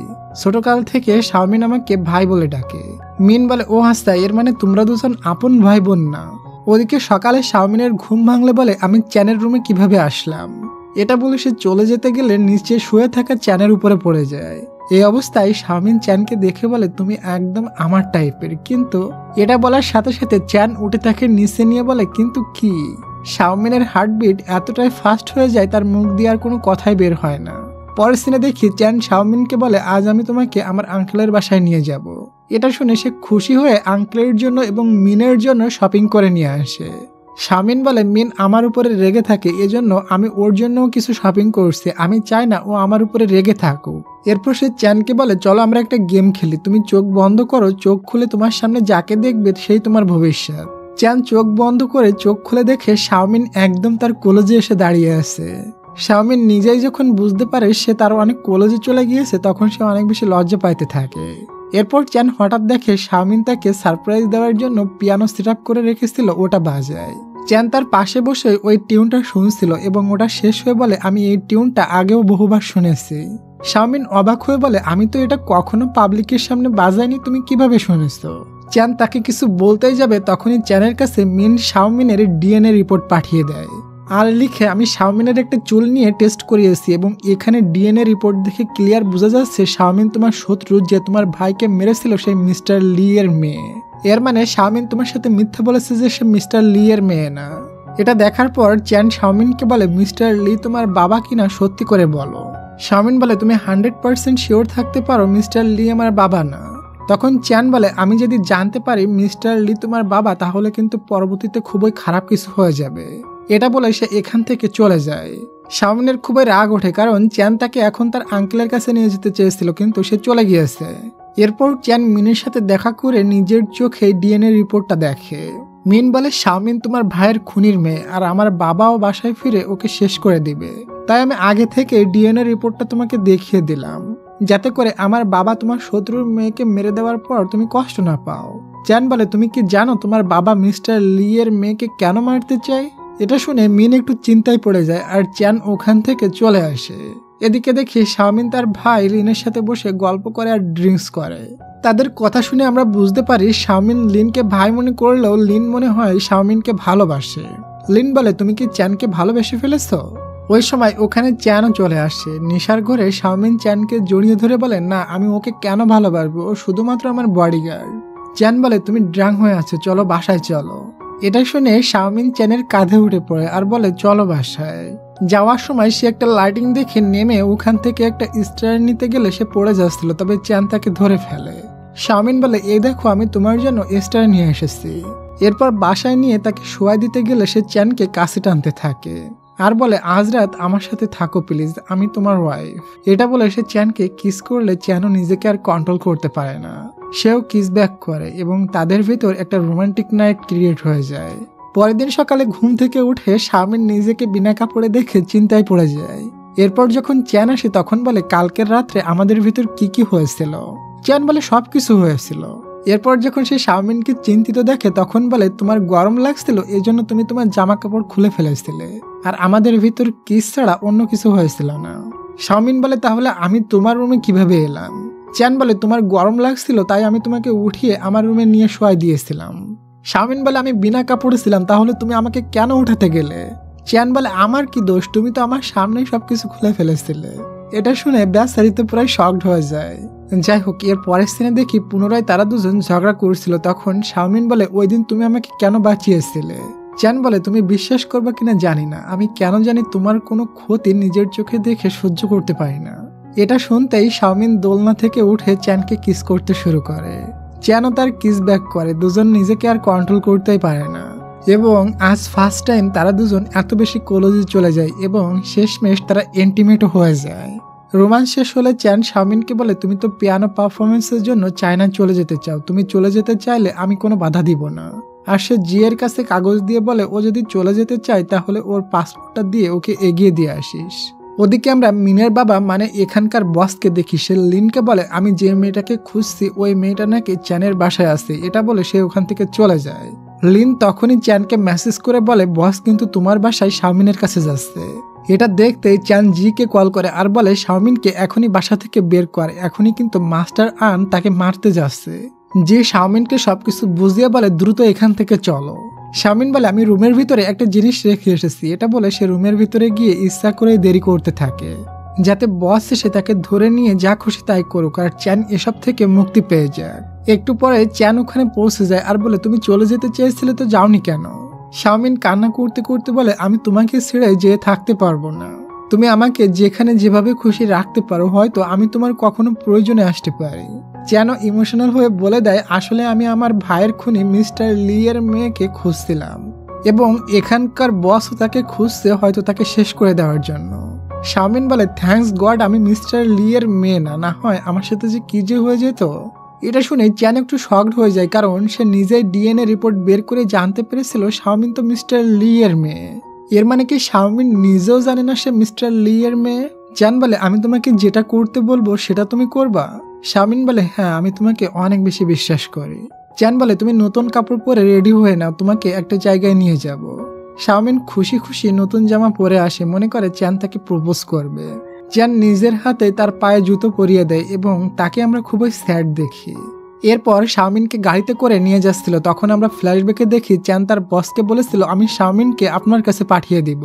ছোটকাল থেকে শাওমিন আমাকে ভাই বলে ডাকে। মিন বলে ও হাসতা, এর মানে তোমরা দুজন আপন ভাই বোন না। ওদিকে সকালে শাওমিনের ঘুম ভাঙলে বলে আমি চ্যানের রুমে কিভাবে আসলাম। এটা বলে সে চলে যেতে গেলে নিচে শুয়ে থাকা চ্যানের উপরে পড়ে যায়। এই অবস্থায় শাওমিন চ্যানকে দেখে বলে তুমি একদম আমার টাইপের। কিন্তু এটা বলার সাথে সাথে চ্যান উঠে তাকে নিচে নিয়ে বলে কিন্তু কি। শাওমিনের হার্টবিট এতটাই ফাস্ট হয়ে যায় তার মুখ দিয়ে আর কোনো কথাই বের হয় না। পরের সিনে দেখি চ্যান শাওমিনকে বলে আজ আমি তোমাকে আমার আঙ্কেলের বাসায় নিয়ে যাব। এটা শুনে সে খুশি হয়ে আঙ্কেলের জন্য এবং মিনের জন্য শপিং করে নিয়ে আসে। শাওমিন বলে মিন আমার উপরে রেগে থাকে, এজন্য আমি ওর জন্যও কিছু শপিং করছি, আমি চাই না ও আমার উপরে রেগে থাকুক। এরপর সে চ্যানকে বলে চলো আমরা একটা গেম খেলি, তুমি চোখ বন্ধ করো, চোখ খুলে তোমার সামনে যাকে দেখবে সেই তোমার ভবিষ্যৎ। চ্যান চোখ বন্ধ করে চোখ খুলে দেখে শাওমিন একদম তার কলেজে এসে দাঁড়িয়ে আছে। শাওমিন নিজেই যখন বুঝতে পারে সে তার অনেক কলেজে চলে গিয়েছে তখন সে অনেক বেশি লজ্জা পাইতে থাকে। এরপর চ্যান হঠাৎ দেখে শাওমিন তাকে সারপ্রাইজ দেওয়ার জন্য পিয়ানো সেট আপ করে রেখেছিল, ওটা বাজায়। চ্যান তার পাশে বসে ওই টিউনটা শুনছিল এবং ওটা শেষ হয়ে বলে আমি এই টিউনটা আগেও বহুবার শুনেছি। শাওমিন অবাক হয়ে বলে আমি তো এটা কখনো পাবলিকের সামনে বাজাইনি, তুমি কিভাবে শুনেছো? চ্যান তাকে কিছু বলতেই যাবে তখনই চ্যানের কাছে মিন শাওমিনের ডিএনএ রিপোর্ট পাঠিয়ে দেয় আর লিখে আমি শাওমিনের একটা চুল নিয়ে টেস্ট করিয়েছি এবং এখানে ডিএনএ রিপোর্ট দেখে ক্লিয়ার বোঝা যাচ্ছে শাওমিন তোমার শত্রু, যে তোমার ভাইকে মেরেছিল সেই মিস্টার লি এর মেয়ে। এর মানে শাওমিন তোমার সাথে মিথ্যা বলেছে যে সে মিস্টার লি এর মেয়ে না। এটা দেখার পর চ্যান শাওমিনকে বলে মিস্টার লি তোমার বাবা কিনা সত্যি করে বলো। শাওমিন বলে তুমি 100% শিওর থাকতে পারো মিস্টার লি আমার বাবা না? তখন চ্যান বলে, আমি যদি জানতে পারি মিস্টার লি তোমার বাবা, তাহলে কিন্তু পরবর্তীতে খুবই খারাপ কিছু হয়ে যাবে। এটা বলে সে এখান থেকে চলে যায়। শাওমিনের খুবই রাগ ওঠে, কারণ চ্যান তাকে এখন তার আঙ্কেলের কাছে নিয়ে যেতে চেয়েছিল, কিন্তু সে চলে গিয়েছে। এরপর চ্যান মিনের সাথে দেখা করে নিজের চোখে ডিএনএ রিপোর্টটা দেখে। মিন বলে, শাওমিন তোমার ভাইয়ের খুনির মেয়ে, আর আমার বাবাও বাসায় ফিরে ওকে শেষ করে দিবে। তাই আমি আগে থেকে ডিএনএ রিপোর্টটা তোমাকে দেখিয়ে দিলাম, যাতে করে আমার বাবা তোমার শত্রুর মেয়েকে মেরে দেওয়ার পর তুমি কষ্ট না পাও। চ্যান বলে, তুমি কি জানো তোমার বাবা মিস্টার লি এর মেয়েকে কেন মারতে চায়? এটা শুনে মিন একটু চিন্তায় পড়ে যায়, আর চ্যান ওখান থেকে চলে আসে। এদিকে দেখি শাওমিন তার ভাই লিনের সাথে বসে গল্প করে আর ড্রিঙ্কস করে। তাদের কথা শুনে আমরা বুঝতে পারি শাওমিন লিনকে ভাই মনে করলেও লিন মনে হয় শাওমিনকে ভালোবাসে। লিন বলে, তুমি কি চ্যানকে ভালোবেসে ফেলেছো? ওই সময় ওখানে চ্যানও চলে আসে। নেশার ঘরে শাওমিন চ্যানকে জড়িয়ে ধরে বলে, না আমি ওকে কেন ভালোবাসবো, ও শুধুমাত্র আমার বডিগার্ড। চ্যান বলে, তুমি ড্রাঙ্ক হয়ে আছো, চলো বাসায় চলো। এটা শুনে শাওমিন চ্যানের কাঁধে উঠে পড়ে আর বলে, চলো বাসায়। যাওয়ার সময় সে একটা লাইটিং দেখে নেমে ওখান থেকে একটা স্টার নিতে গেলে সে পড়ে যাচ্ছিল, তবে চ্যান তাকে ধরে ফেলে। শাওমিন বলে, এই দেখো আমি তোমার জন্য স্টার নিয়ে এসেছি। এরপর বাসায় নিয়ে তাকে শোয়াই দিতে গেলে সে চ্যানকে কাছে টানতে থাকে আর বলে, আজ রাত আমার সাথে থাকো প্লিজ, আমি তোমার ওয়াইফ। এটা বলে সে চ্যানকে কিস করলে চ্যানও নিজেকে আর কন্ট্রোল করতে পারে না। সেও কিস ব্যাক করে এবং তাদের ভিতর একটা রোমান্টিক নাইট ক্রিয়েট হয়ে যায়। পরের দিন সকালে ঘুম থেকে উঠে শাওমিন নিজেকে বিনা কাপড়ে দেখে চিন্তায় পড়ে যায়। এরপর যখন চ্যান আসে তখন বলে, কালকের রাত্রে আমাদের ভিতর কি কি হয়েছিল? চ্যান বলে, সবকিছু হয়েছিল। এরপর যখন সে শাওমিনকে চিন্তিত দেখে তখন বলে, তোমার গরম লাগছিল, এই জন্য তুমি তোমার জামা কাপড় খুলে ফেলেছিলে, আর আমাদের ভিতর কিস ছাড়া অন্য কিছু হয়েছিল না। শাওমিন বলে, তাহলে আমি তোমার রুমে কিভাবে এলাম? চ্যান বলে, তোমার গরম লাগছিল তাই আমি তোমাকে উঠিয়ে আমার রুমে নিয়ে শোয়াই দিয়েছিলাম। শাওমিন বলে, আমি বিনা কাপড়ে ছিলাম, তাহলে তুমি আমাকে কেন উঠাতে গেলে? চ্যান বলে, আমার কি দোষ, তুমি তো আমার সামনেই সবকিছু খুলে ফেলেছিলে। এটা শুনে বেচারি তো প্রায় শকড হয়ে যায়। যাই হোক, এর পরের সিনে দেখি পুনরায় তারা দুজন ঝগড়া করছিল। তখন শাওমিন বলে, ওই দিন তুমি আমাকে কেন বাঁচিয়েছিলে? চ্যান বলে, তুমি বিশ্বাস করবে কিনা জানি না, আমি কেন জানি তোমার কোনো ক্ষতি নিজের চোখে দেখে সহ্য করতে পারি না। এটা শুনতেই শাওমিন দোলনা থেকে উঠে চ্যানকে কিস করতে শুরু করে। চ্যানও তার কিস ব্যাক করে। দুজন নিজেকে আর কন্ট্রোল করতেই পারে না এবং আজ ফার্স্ট টাইম তারা দুজন এত বেশি ক্লোজে চলে যায় এবং শেষমেশ তারা ইন্টিমেটও হয়ে যায়। রোমান্স শেষ হলে চ্যান শাওমিনকে বলে, তুমি তো পিয়ানো পারফরমেন্সের জন্য চায়না চলে যেতে চাও, তুমি চলে যেতে চাইলে আমি কোনো বাধা দিব না। আর সে জিয়ের কাছে কাগজ দিয়ে বলে, ও যদি চলে যেতে চায় তাহলে ওর পাসপোর্টটা দিয়ে ওকে এগিয়ে দিয়ে আসিস। ওদিকে আমরা মিনের বাবা মানে এখানকার বসকে দেখি। সে লিনকে বলে, আমি যে মেয়েটাকে খুঁজছি ওই মেয়েটা নাকি চ্যানের বাসায় আছে। এটা বলে সে ওখান থেকে চলে যায়। লিন তখনই চ্যানকে মেসেজ করে বলে, বস কিন্তু তোমার বাসায় শাওমিনের কাছে যাচ্ছে। এটা দেখতেই চ্যান জিকে কল করে আর বলে, শাওমিনকে এখনই বাসা থেকে বের কর, এখনই কিন্তু মাস্টার আন তাকে মারতে যাচ্ছে। যে শাওমিনকে সবকিছু বুঝিয়ে বলে, দ্রুত এখান থেকে চলো। শাওমিন বলে, আমি রুমের ভিতরে একটা জিনিস রেখে এসেছি। এটা বলে সে রুমের ভিতরে গিয়ে ইচ্ছা করে দেরি করতে থাকে, যাতে বস এসে তাকে ধরে নিয়ে যা খুশি তাই করুক আর চ্যান এসব থেকে মুক্তি পেয়ে যায়। একটু পরে চ্যান ওখানে পৌঁছে যায় আর বলে, তুমি চলে যেতে চেয়েছিলে তো যাওনি কেন? শাওমিন কান্না করতে করতে বলে, আমি তোমাকে ছেড়ে যেয়ে থাকতে পারবো না। তুমি আমাকে যেখানে যেভাবে খুশি রাখতে পারো, হয়তো আমি তোমার কখনো প্রয়োজনে আসতে পারি। চ্যানও ইমোশনাল হয়ে বলে দেয়, আসলে আমি আমার ভাইয়ের খুনি মিস্টার লি এর মেয়েকে খুঁজছিলাম এবং এখানকার বসও তাকে খুঁজছে, হয়তো তাকে শেষ করে দেওয়ার জন্য। শাওমিন বলে, থ্যাঙ্কস গড আমি মিস্টার লি এর মেয়ে না, না হয় আমার সাথে যে কি যে হয়ে যেত। এটা শুনে চ্যান একটু শকড হয়ে যায়, কারণ সে নিজেই ডিএনএ রিপোর্ট বের করে জানতে পেরেছিল শাওমিন তো মিস্টার লি এর মেয়ে। এর মানে কি শাওমিন নিজেও জানে না সে মিস্টার লি এর মেয়ে? চ্যান বলে, আমি তোমাকে যেটা করতে বলবো সেটা তুমি করবা? শাওমিন বলে, হ্যাঁ আমি তোমাকে অনেক বেশি বিশ্বাস করি। চ্যান বলে, তুমি নতুন কাপড় পরে রেডি হয়ে নাও, তোমাকে একটা জায়গায় নিয়ে যাব। শাওমিন খুশি খুশি নতুন জামা পরে আসে, মনে করে চ্যান তাকে প্রপোজ করবে। চ্যান নিজের হাতে তার পায়ে জুতো পরিয়ে দেয় এবং তাকে আমরা খুবই স্যাড দেখি। এরপর শাওমিনকে গাড়িতে করে নিয়ে যাচ্ছিল, তখন আমরা ফ্ল্যাশব্যাকে দেখি চ্যান তার বসকে বলেছিল, আমি শাওমিনকে আপনার কাছে পাঠিয়ে দিব।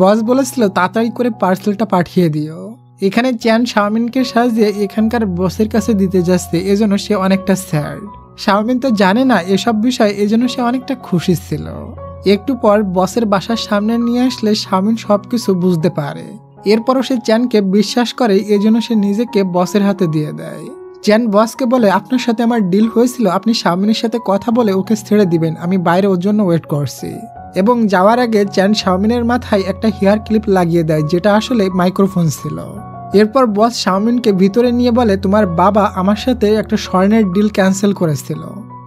বস বলেছিল, তাড়াতাড়ি করে পার্সেলটা পাঠিয়ে দিও। এখানে চ্যান শাওমিনকে সাজিয়ে এখানকার বসের কাছে দিতে যাচ্ছে, এজন্য সে অনেকটা স্যাড। শাওমিন তো জানে না এসব বিষয়, এজন্য সে অনেকটা খুশি ছিল। একটু পর বসের বাসার সামনে নিয়ে আসলে শাওমিন সবকিছু বুঝতে পারে। এরপরও সে চ্যানকে বিশ্বাস করে, এজন্য সে নিজেকে বসের হাতে দিয়ে দেয়। চ্যান বসকে বলে, আপনার সাথে আমার ডিল হয়েছিল, আপনি শাওমিনের সাথে কথা বলে ওকে ছেড়ে দিবেন, আমি বাইরে ওর জন্য ওয়েট করছি। এবং যাওয়ার আগে চ্যান শাওমিনের মাথায় একটা হেয়ার ক্লিপ লাগিয়ে দেয়, যেটা আসলে মাইক্রোফোন ছিল। এরপর বস শাওমিনকে ভিতরে নিয়ে বলে, তোমার বাবা আমার সাথে একটা স্বর্ণের ডিল ক্যান্সেল করেছিল,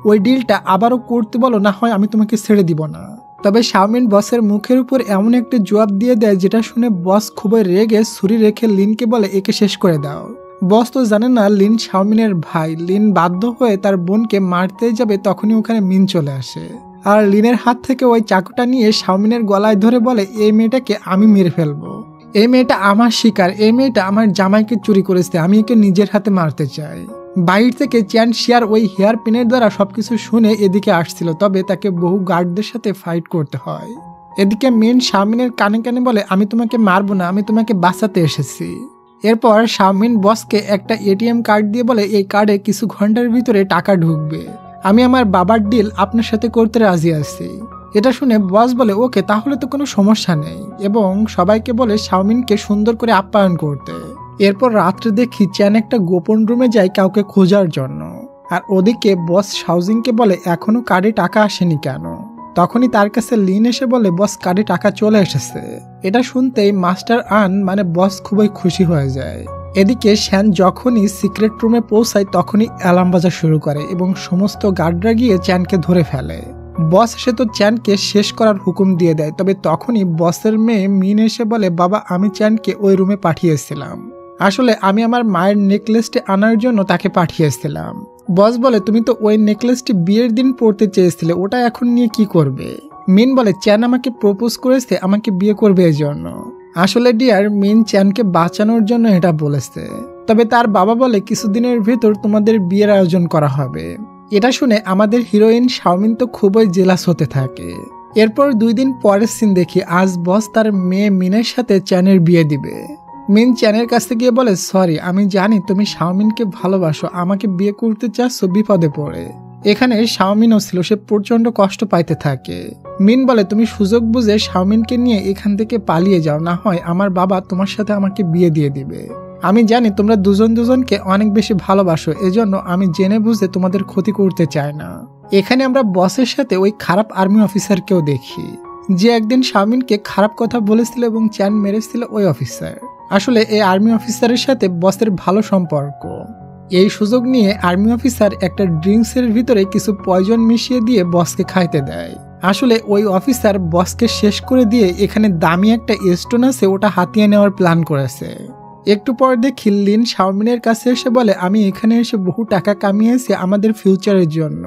ওই ডিলটা আবারও করতে বলো, না হয় আমি তোমাকে ছেড়ে দিব না। তবে শাওমিন বসের মুখের উপর এমন একটা জবাব দিয়ে দেয়, যেটা শুনে বস খুবই রেগে ছুরি রেখে লিনকে বলে, একে শেষ করে দাও। বস তো জানে না লিন শাওমিনের ভাই। লিন বাধ্য হয়ে তার বোনকে মারতে যাবে, তখনই ওখানে মিন চলে আসে আর লিনের হাত থেকে ওই চাকুটা নিয়ে শাওমিনের গলায় ধরে বলে, এই মেয়েটাকে আমি মেরে ফেলবো, এই মেয়েটা আমার শিকার, এই মেয়েটা আমার জামাইকে চুরি করেছে, আমি একে নিজের হাতে মারতে চাই। বাইরে থেকে চ্যান শিয়ার ওই হেয়ার পিনের দ্বারা সবকিছু শুনে এদিকে আসছিল, তবে তাকে বহু গার্ডদের সাথে ফাইট করতে হয়। এদিকে মিন শাওমিনের কানে কানে বলে, আমি তোমাকে মারবো না, আমি তোমাকে বাঁচাতে এসেছি। এরপর শাওমিন বসকে একটা এটিএম কার্ড দিয়ে বলে, এই কার্ডে কিছু ঘন্টার ভিতরে টাকা ঢুকবে, আমি আমার বাবার ডিল আপনার সাথে করতে রাজি আছি। এটা শুনে বস বলে, ওকে, তাহলে তো কোনো সমস্যা নেই, এবং সবাইকে বলে শাওমিনকে সুন্দর করে আপ্যায়ন করতে। এরপর রাত্রে দেখি চ্যান একটা গোপন রুমে যায় কাউকে খোঁজার জন্য, আর ওদিকে বস শাওজিংকে বলে, এখনো কার্ডে টাকা আসেনি কেন? তখনই তার কাছে লিন এসে বলে, বস কার্ডে টাকা চলে এসেছে। এটা শুনতেই মাস্টার আন মানে বস খুবই খুশি হয়ে যায়। এদিকে শ্যান যখনই সিক্রেট রুমে পৌঁছায় তখনই অ্যালার্ম বাজা শুরু করে এবং সমস্ত গার্ডরা গিয়ে চ্যানকে ধরে ফেলে। বস এসে তো চ্যানকে শেষ করার হুকুম দিয়ে দেয়, তবে তখনই বসের মেয়ে মিন এসে বলে, বাবা, আমি চ্যানকে ওই রুমে পাঠিয়েছিলাম, আসলে আমি আমার মায়ের নেকলেসটি আনার জন্য তাকে পাঠিয়েছিলাম। বস বলে, তুমি তো ওই নেকলেসটি বিয়ের দিন পরতে চেয়েছিলে, ওটা এখন নিয়ে কি করবে? মিন বলে, চ্যান আমাকে প্রপোজ করেছে, আমাকে বিয়ে করবে এই জন্য। আসলে ডিয়ার, মিন চ্যানকে বাঁচানোর জন্য এটা বলেছে, তবে তার বাবা বলে কিছুদিনের ভেতর তোমাদের বিয়ের আয়োজন করা হবে। এটা শুনে আমাদের হিরোইন শাওমিন তো খুবই জেলাস হতে থাকে। এরপর 2 দিন পরের সিন দেখি, আজ বস তার মেয়ে মিনের সাথে চ্যানের বিয়ে দিবে। মিন চ্যানের কাছে গিয়ে বলে, সরি, আমি জানি তুমি শাওমিনকে ভালোবাসো, আমাকে বিয়ে করতে চাচ্ছ বিপদে পড়ে। এখানে শাওমিনও ছিল, সে প্রচন্ড কষ্ট পাইতে থাকে। মিন বলে, তুমি সুযোগ বুঝে শাওমিনকে নিয়ে এখান থেকে পালিয়ে যাও, না হয় আমার বাবা তোমার সাথে আমাকে বিয়ে দিয়ে দিবে। আমি জানি তোমরা দুজনকে অনেক বেশি ভালোবাসো, এজন্য আমি জেনে বুঝে তোমাদের ক্ষতি করতে চাই না। এখানে আমরা বসের সাথে ওই খারাপ আর্মি অফিসারকেও দেখি, যে একদিন শাওমিনকে খারাপ কথা বলেছিল এবং চ্যান মেরেছিল ওই অফিসার। আসলে এই আর্মি অফিসারের সাথে বসের ভালো সম্পর্ক। এই সুযোগ নিয়ে আর্মি অফিসার একটা ড্রিঙ্কসের ভিতরে কিছু পয়জন মিশিয়ে দিয়ে বসকে খাইতে দেয়। আসলে ওই অফিসার বসকে শেষ করে দিয়ে এখানে দামি একটা স্টোন আছে, ওটা হাতিয়ে নেওয়ার প্ল্যান করেছে। একটু পর দেখি লিন শাওমিনের কাছে এসে বলে, আমি এখানে এসে বহু টাকা কামিয়েছি আমাদের ফিউচারের জন্য।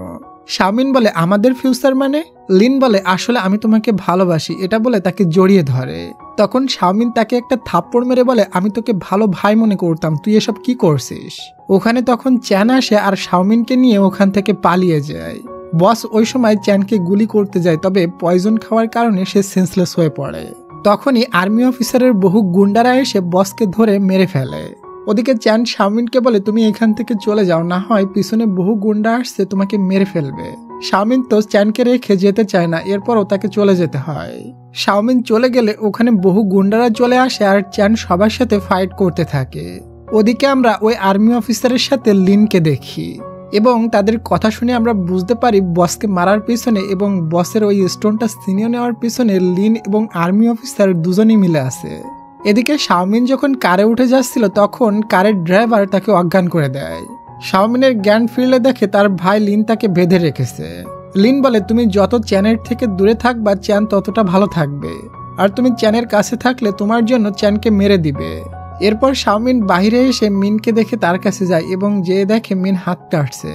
শাওমিন বলে, আমাদের ফিউচার মানে? লিন বলে, আসলে আমি তোমাকে ভালোবাসি, এটা বলে তাকে জড়িয়ে ধরে। তখন শাওমিন তাকে একটা থাপ্পড় মেরে বলে, আমি তোকে ভালো ভাই মনে করতাম, তুই এসব কি করছিস? ওখানে তখন চ্যান আসে আর শাওমিনকে নিয়ে ওখান থেকে পালিয়ে যায়। বস ওই সময় চ্যানকে গুলি করতে যায়, তবে পয়জন খাওয়ার কারণে সে সেন্সলেস হয়ে পড়ে। তখনই আর্মি অফিসারের বহু গুন্ডারা এসে বসকে ধরে মেরে ফেলে। ওদিকে চ্যান শাওমিনকে বলে, তুমি এখান থেকে চলে যাও, না হয় পিছনে বহু গুন্ডা আসছে তোমাকে মেরে ফেলবে। শাওমিন তো চ্যানকে রেখে যেতে চায় না, এরপরও তাকে চলে যেতে হয়। শাওমিন চলে গেলে ওখানে বহু গুন্ডারা চলে আসে আর চ্যান সবার সাথে ফাইট করতে থাকে। ওদিকে আমরা ওই আর্মি অফিসারের সাথে লিনকে দেখি এবং তাদের কথা শুনে আমরা বুঝতে পারি বসকে মারার পিছনে এবং বসের ওই স্টোনটা ছিনিয়ে নেওয়ার পিছনে লিন এবং আর্মি অফিসার দুজনই মিলে আছে। এদিকে শাওমিন যখন কারে উঠে যাচ্ছিল তখন কারের ড্রাইভার তাকে অজ্ঞান করে দেয়। শাওমিনের জ্ঞান ফিরলে দেখে তার ভাই লিন তাকে বেঁধে রেখেছে। লিন বলে, তুমি যত চ্যানের থেকে দূরে থাকবা চ্যান ততটা ভালো থাকবে, আর তুমি চ্যানের কাছে থাকলে তোমার জন্য চ্যানকে মেরে দিবে। এরপর শাওমিন বাহিরে এসে মিনকে দেখে তার কাছে যায় এবং যে দেখে মিন হাত কাটছে।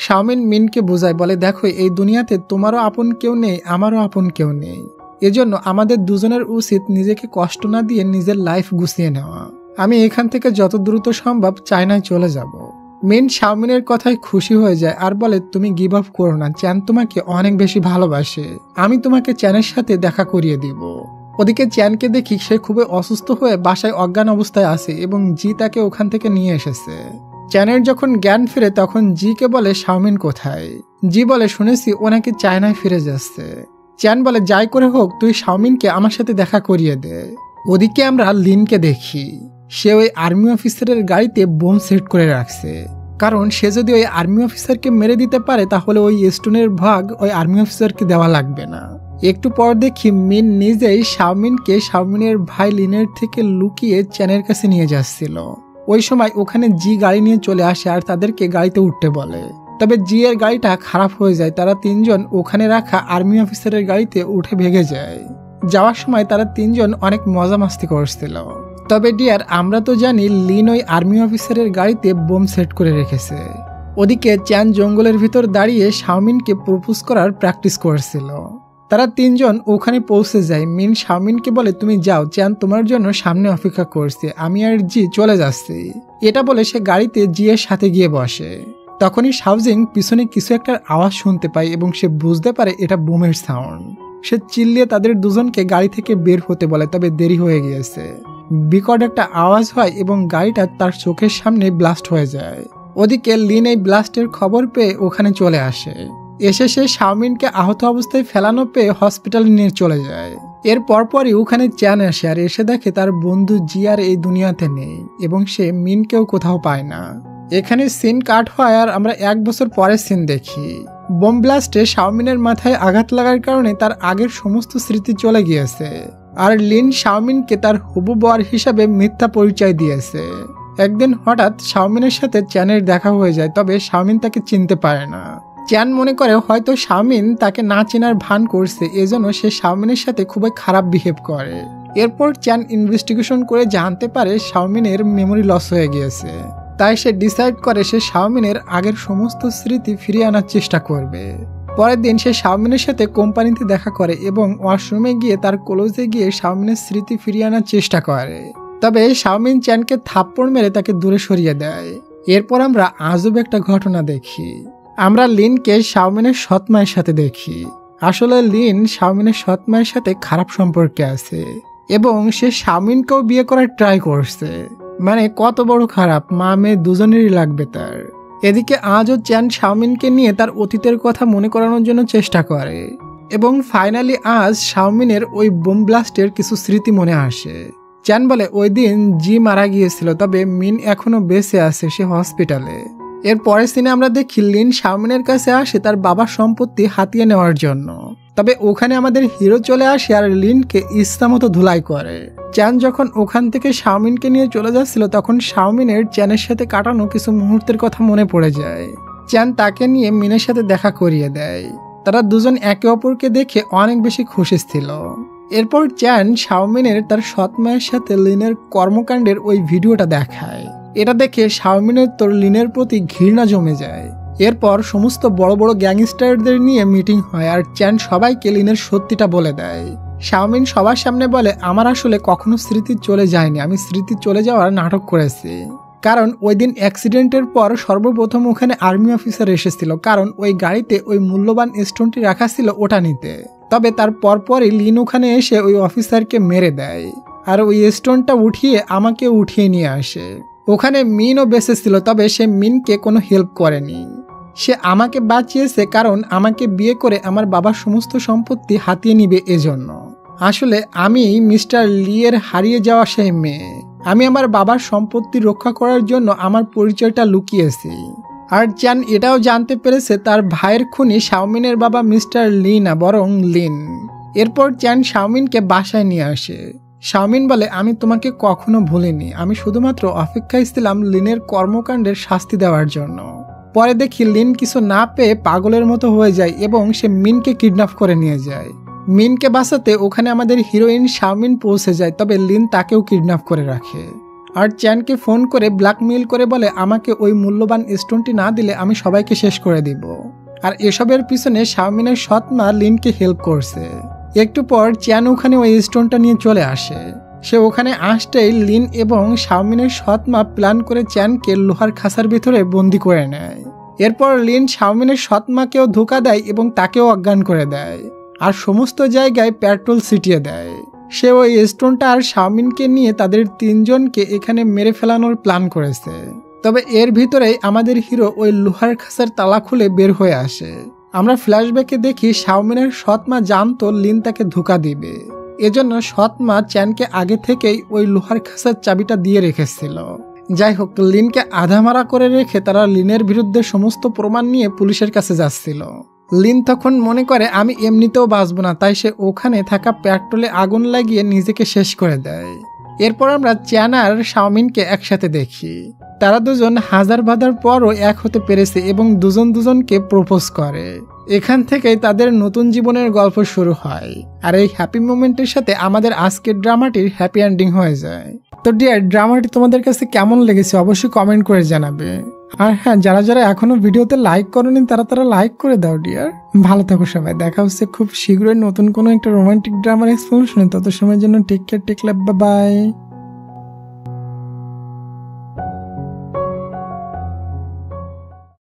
শাওমিন মিনকে বোঝায়, বলে, দেখো, এই দুনিয়াতে তোমারও আপন কেউ নেই, আমারও আপন কেউ নেই, এজন্য আমাদের দুজনের উচিত নিজেকে কষ্ট না দিয়ে নিজের লাইফ গুছিয়ে নেওয়া। আমি এখান থেকে যত দ্রুত সম্ভব চায়নায় চলে যাব। মিন শাওমিনের কথায় খুশি হয়ে যায় আর বলে, তুমি গিভ আপ করো না, চ্যান তোমাকে অনেক বেশি ভালোবাসে, আমি তোমাকে চ্যানের সাথে দেখা করিয়ে দিব। ওদিকে চ্যানকে দেখি সে খুবই অসুস্থ হয়ে বাসায় অজ্ঞান অবস্থায় আছে এবং জি তাকে ওখান থেকে নিয়ে এসেছে। চ্যানের যখন জ্ঞান ফিরে তখন জিকে বলে, শাওমিন কোথায়? জি বলে, শুনেছি ও নাকি চায়নায় ফিরে যাচ্ছে। চ্যান বলে, যাই করে হোক তুই শাওমিনকে আমার সাথে দেখা করিয়ে দে। ওদিকে আমরা লিনকে দেখি, সে ওই আর্মি অফিসারের গাড়িতে বোম সেট করে রাখছে। কারণ সে যদি ওই আর্মি অফিসারকে মেরে দিতে পারে তাহলে ওই স্টোনের ভাগ ওই আর্মি অফিসারকে দেওয়া লাগবে না। একটু পর দেখি মিন নিজেই শাওমিনকে শাওমিনের ভাই লিনের থেকে লুকিয়ে চ্যানের কাছে নিয়ে যাচ্ছিল। ওই সময় ওখানে জি গাড়ি নিয়ে চলে আসে আর তাদেরকে গাড়িতে উঠতে বলে। তবে জি এর গাড়িটা খারাপ হয়ে যায়, তারা তিনজন ওখানে রাখা আর্মি অফিসারের গাড়িতে উঠে ভেগে যায়। যাওয়ার সময় তারা তিনজন অনেক মজা মাস্তি করছিল। তবে ডিয়ার, আমরা তো জানি লিন ওই আর্মি অফিসারের গাড়িতে বোম সেট করে রেখেছে। ওদিকে চ্যান জঙ্গলের ভিতর দাঁড়িয়ে শাওমিনকে প্রপোজ করার প্র্যাকটিস করছিল। তারা তিনজন ওখানে পৌঁছে যায়। মিন শাওমিনকে বলে, তুমি যাও, চ্যান তোমার জন্য সামনে অপেক্ষা করছে, আমি আর জি চলে যাচ্ছি। এটা বলে সে গাড়িতে জি এর সাথে গিয়ে বসে। তখনই শাওজিং পিছনে কিছু একটা আওয়াজ শুনতে পায় এবং সে বুঝতে পারে এটা বোমের সাউন্ড। সে চিল্লিয়ে তাদের দুজনকে গাড়ি থেকে বের হতে বলে, তবে দেরি হয়ে গিয়েছে। বিকট একটা আওয়াজ হয় এবং গাড়িটা তার চোখের সামনে ব্লাস্ট হয়ে যায়। ওদিকে লিন এই ব্লাস্টের খবর পেয়ে ওখানে চলে আসে। এসে সে শাওমিনকে আহত অবস্থায় ফেলানো পেয়ে হসপিটালে নিয়ে চলে যায়। এর পরপরই ওখানে চ্যান আসে আর এসে দেখে তার বন্ধু জি আর এই দুনিয়াতে নেই এবং সে মিনকেও কোথাও পায় না। এখানে সিন কাট হয় আর আমরা 1 বছর পরের সিন দেখি। বোম ব্লাস্টে শাওমিনের মাথায় আঘাত লাগার কারণে তার আগের সমস্ত স্মৃতি চলে গিয়েছে আর লিন শাওমিনকে তার হবু বর হিসাবে মিথ্যা পরিচয় দিয়েছে। একদিন হঠাৎ শাওমিনের সাথে চ্যানের দেখা হয়ে যায়, তবে শাওমিন তাকে চিনতে পারে না। চ্যান মনে করে হয়তো শাওমিন তাকে না চেনার ভান করছে, এজন্য সে শাওমিনের সাথে খুবই খারাপ বিহেভ করে। এরপর চ্যান ইনভেস্টিগেশন করে জানতে পারে শাওমিনের মেমোরি লস হয়ে গিয়েছে। তাই সে ডিসাইড করে সে শাওমিনের আগের সমস্ত স্মৃতি ফিরিয়ে আনার চেষ্টা করবে। পরের দিন সে শাওমিনের সাথে কোম্পানিতে দেখা করে এবং ওয়াশরুমে গিয়ে তার ক্লোজে গিয়ে শাওমিনের স্মৃতি ফিরিয়ে আনার চেষ্টা করে। তবে শাওমিন চ্যানকে থাপ্পড় মেরে তাকে দূরে সরিয়ে দেয়। এরপর আমরা আজব একটা ঘটনা দেখি। আমরা লিনকে শাওমিনের সৎ মায়ের সাথে দেখি। আসলে লিন শাওমিনের সৎ মায়ের সাথে খারাপ সম্পর্কে আছে এবং সে শাওমিনকেও বিয়ে করার ট্রাই করছে। মানে কত বড় খারাপ, মা মেয়ে দুজনেরই লাগবে তার। এদিকে আজও চ্যান শাওমিনকে নিয়ে তার অতীতের কথা মনে করানোর জন্য চেষ্টা করে এবং ফাইনালি আজ শাওমিনের ওই বোম ব্লাস্টের কিছু স্মৃতি মনে আসে। চ্যান বলে ওই দিন জি মারা গিয়েছিল, তবে মিন এখনো বেঁচে আছে, সে হসপিটালে। এর পরের সিনে আমরা দেখি লিন শাওমিনের কাছে আসে তার বাবার সম্পত্তি হাতিয়ে নেওয়ার জন্য। তবে ওখানে আমাদের হিরো চলে আসে আর লিনকে ইচ্ছামতো ধুলাই করে। চ্যান যখন ওখান থেকে শাওমিনকে নিয়ে চলে যাচ্ছিল তখন শাওমিনের চ্যানের সাথে কাটানো কিছু মুহূর্তের কথা মনে পড়ে যায়। চ্যান তাকে নিয়ে মিনের সাথে দেখা করিয়ে দেয়। তারা দুজন একে অপরকে দেখে অনেক বেশি খুশি ছিল। এরপর চ্যান শাওমিনের তার সৎ মায়ের সাথে লিনের কর্মকাণ্ডের ওই ভিডিওটা দেখায়। এটা দেখে শাওমিনের তোর লিনের প্রতি ঘৃণা জমে যায়। এরপর সমস্ত বড় বড় গ্যাংস্টারদের নিয়ে মিটিং হয় আর চ্যান সবাইকে লিনের সত্যিটা বলে দেয়। শাওমিন সবার সামনে বলে, আমার আসলে কখনো স্মৃতি চলে যায়নি, আমি স্মৃতি চলে যাওয়ার নাটক করেছি। কারণ ওই দিন অ্যাক্সিডেন্টের পর সর্বপ্রথম ওখানে আর্মি অফিসার এসেছিল, কারণ ওই গাড়িতে ওই মূল্যবান স্টোনটি রাখা ছিল ওটা নিতে। তবে তার পরপরই লিন ওখানে এসে ওই অফিসারকে মেরে দেয় আর ওই স্টোনটা উঠিয়ে আমাকে উঠিয়ে নিয়ে আসে। ওখানে মিনও বেঁচে ছিল, তবে সে মিনকে কোনো হেল্প করেনি। সে আমাকে বাঁচিয়েছে কারণ আমাকে বিয়ে করে আমার বাবার সমস্ত সম্পত্তি হাতিয়ে নিবে এজন্য। আসলে আমি মিস্টার লি এর হারিয়ে যাওয়া সেই মেয়ে। আমি আমার বাবার সম্পত্তি রক্ষা করার জন্য আমার পরিচয়টা লুকিয়েছি। আর চ্যান এটাও জানতে পেরেছে তার ভাইয়ের খুনি শাওমিনের বাবা মিস্টার লি না, বরং লিন। এরপর চ্যান শাওমিনকে বাসায় নিয়ে আসে। শাওমিন বলে, আমি তোমাকে কখনো ভুলিনি, আমি শুধুমাত্র অপেক্ষায় ছিলাম লিনের কর্মকাণ্ডের শাস্তি দেওয়ার জন্য। পরে দেখি লিন কিছু না পেয়ে পাগলের মতো হয়ে যায় এবং সে মিনকে কিডন্যাপ করে নিয়ে যায়। মিনকে বাঁচাতে ওখানে আমাদের হিরোইন শাওমিন পৌঁছে যায়, তবে লিন তাকেও কিডন্যাপ করে রাখে আর চ্যানকে ফোন করে ব্ল্যাকমেইল করে বলে, আমাকে ওই মূল্যবান স্টোনটি না দিলে আমি সবাইকে শেষ করে দিব। আর এসবের পিছনে শাওমিনের সৎ মা লিনকে হেল্প করছে। একটু পর চ্যান ওখানে ওই স্টোনটা নিয়ে চলে আসে। সে ওখানে আসতেই লিন এবং শাওমিনের সৎ মা প্ল্যান করে চ্যানকে লোহার খাঁচার ভিতরে বন্দি করে নেয়। এরপর লিন শাওমিনের সৎ মাকেও ধোঁকা দেয় এবং তাকেও অজ্ঞান করে দেয় আর সমস্ত জায়গায় পেট্রোল ছিটিয়ে দেয়। সে ওই স্টোনটা আর শাওমিনকে নিয়ে তাদের তিনজনকে এখানে মেরে ফেলানোর প্ল্যান করেছে। তবে এর ভিতরেই আমাদের হিরো ওই লোহার খাঁচার তালা খুলে বের হয়ে আসে। আমরা ফ্ল্যাশব্যাকে দেখি শাওমিনের সৎ মা জানতো লিন তাকে ধোঁকা দিবে, এজন্য সৎ মা চ্যানকে আগে থেকেই ওই লোহার খাঁচার চাবিটা দিয়ে রেখেছিল। যাই হোক, লিনকে আধামারা করে রেখে তারা লিনের বিরুদ্ধে সমস্ত প্রমাণ নিয়ে পুলিশের কাছে যাচ্ছিল। লিন তখন মনে করে আমি এমনিতেও বাঁচব না, তাই সে ওখানে থাকা পেট্রোলে আগুন লাগিয়ে নিজেকে শেষ করে দেয়। এরপর আমরা চ্যান আর শাওমিনকে একসাথে দেখি। তারা দুজন হাজার বাধার পরও এক হতে পেরেছে এবং দুজন দুজনকে প্রপোজ করে। এখান থেকেই তাদের নতুন জীবনের গল্প শুরু হয়। আর এই হ্যাপি মোমেন্টের সাথে আমাদের আজকের ড্রামাটির হ্যাপি এন্ডিং হয়ে যায়। তো ডিয়ার, ড্রামাটি তোমাদের কাছে কেমন লেগেছে অবশ্যই কমেন্ট করে জানাবে। আর হ্যাঁ, যারা যারা এখনো ভিডিওতে লাইক করোনি তারা লাইক করে দাও ডিয়ার। ভালো থাকো সবাই, দেখা হচ্ছে খুব শীঘ্রই নতুন কোনো একটা রোমান্টিক ড্রামার এক্সপ্লেনেশনে। তত সময়ের জন্য টেক কেয়ার, টেক লাভ, বাই বাই।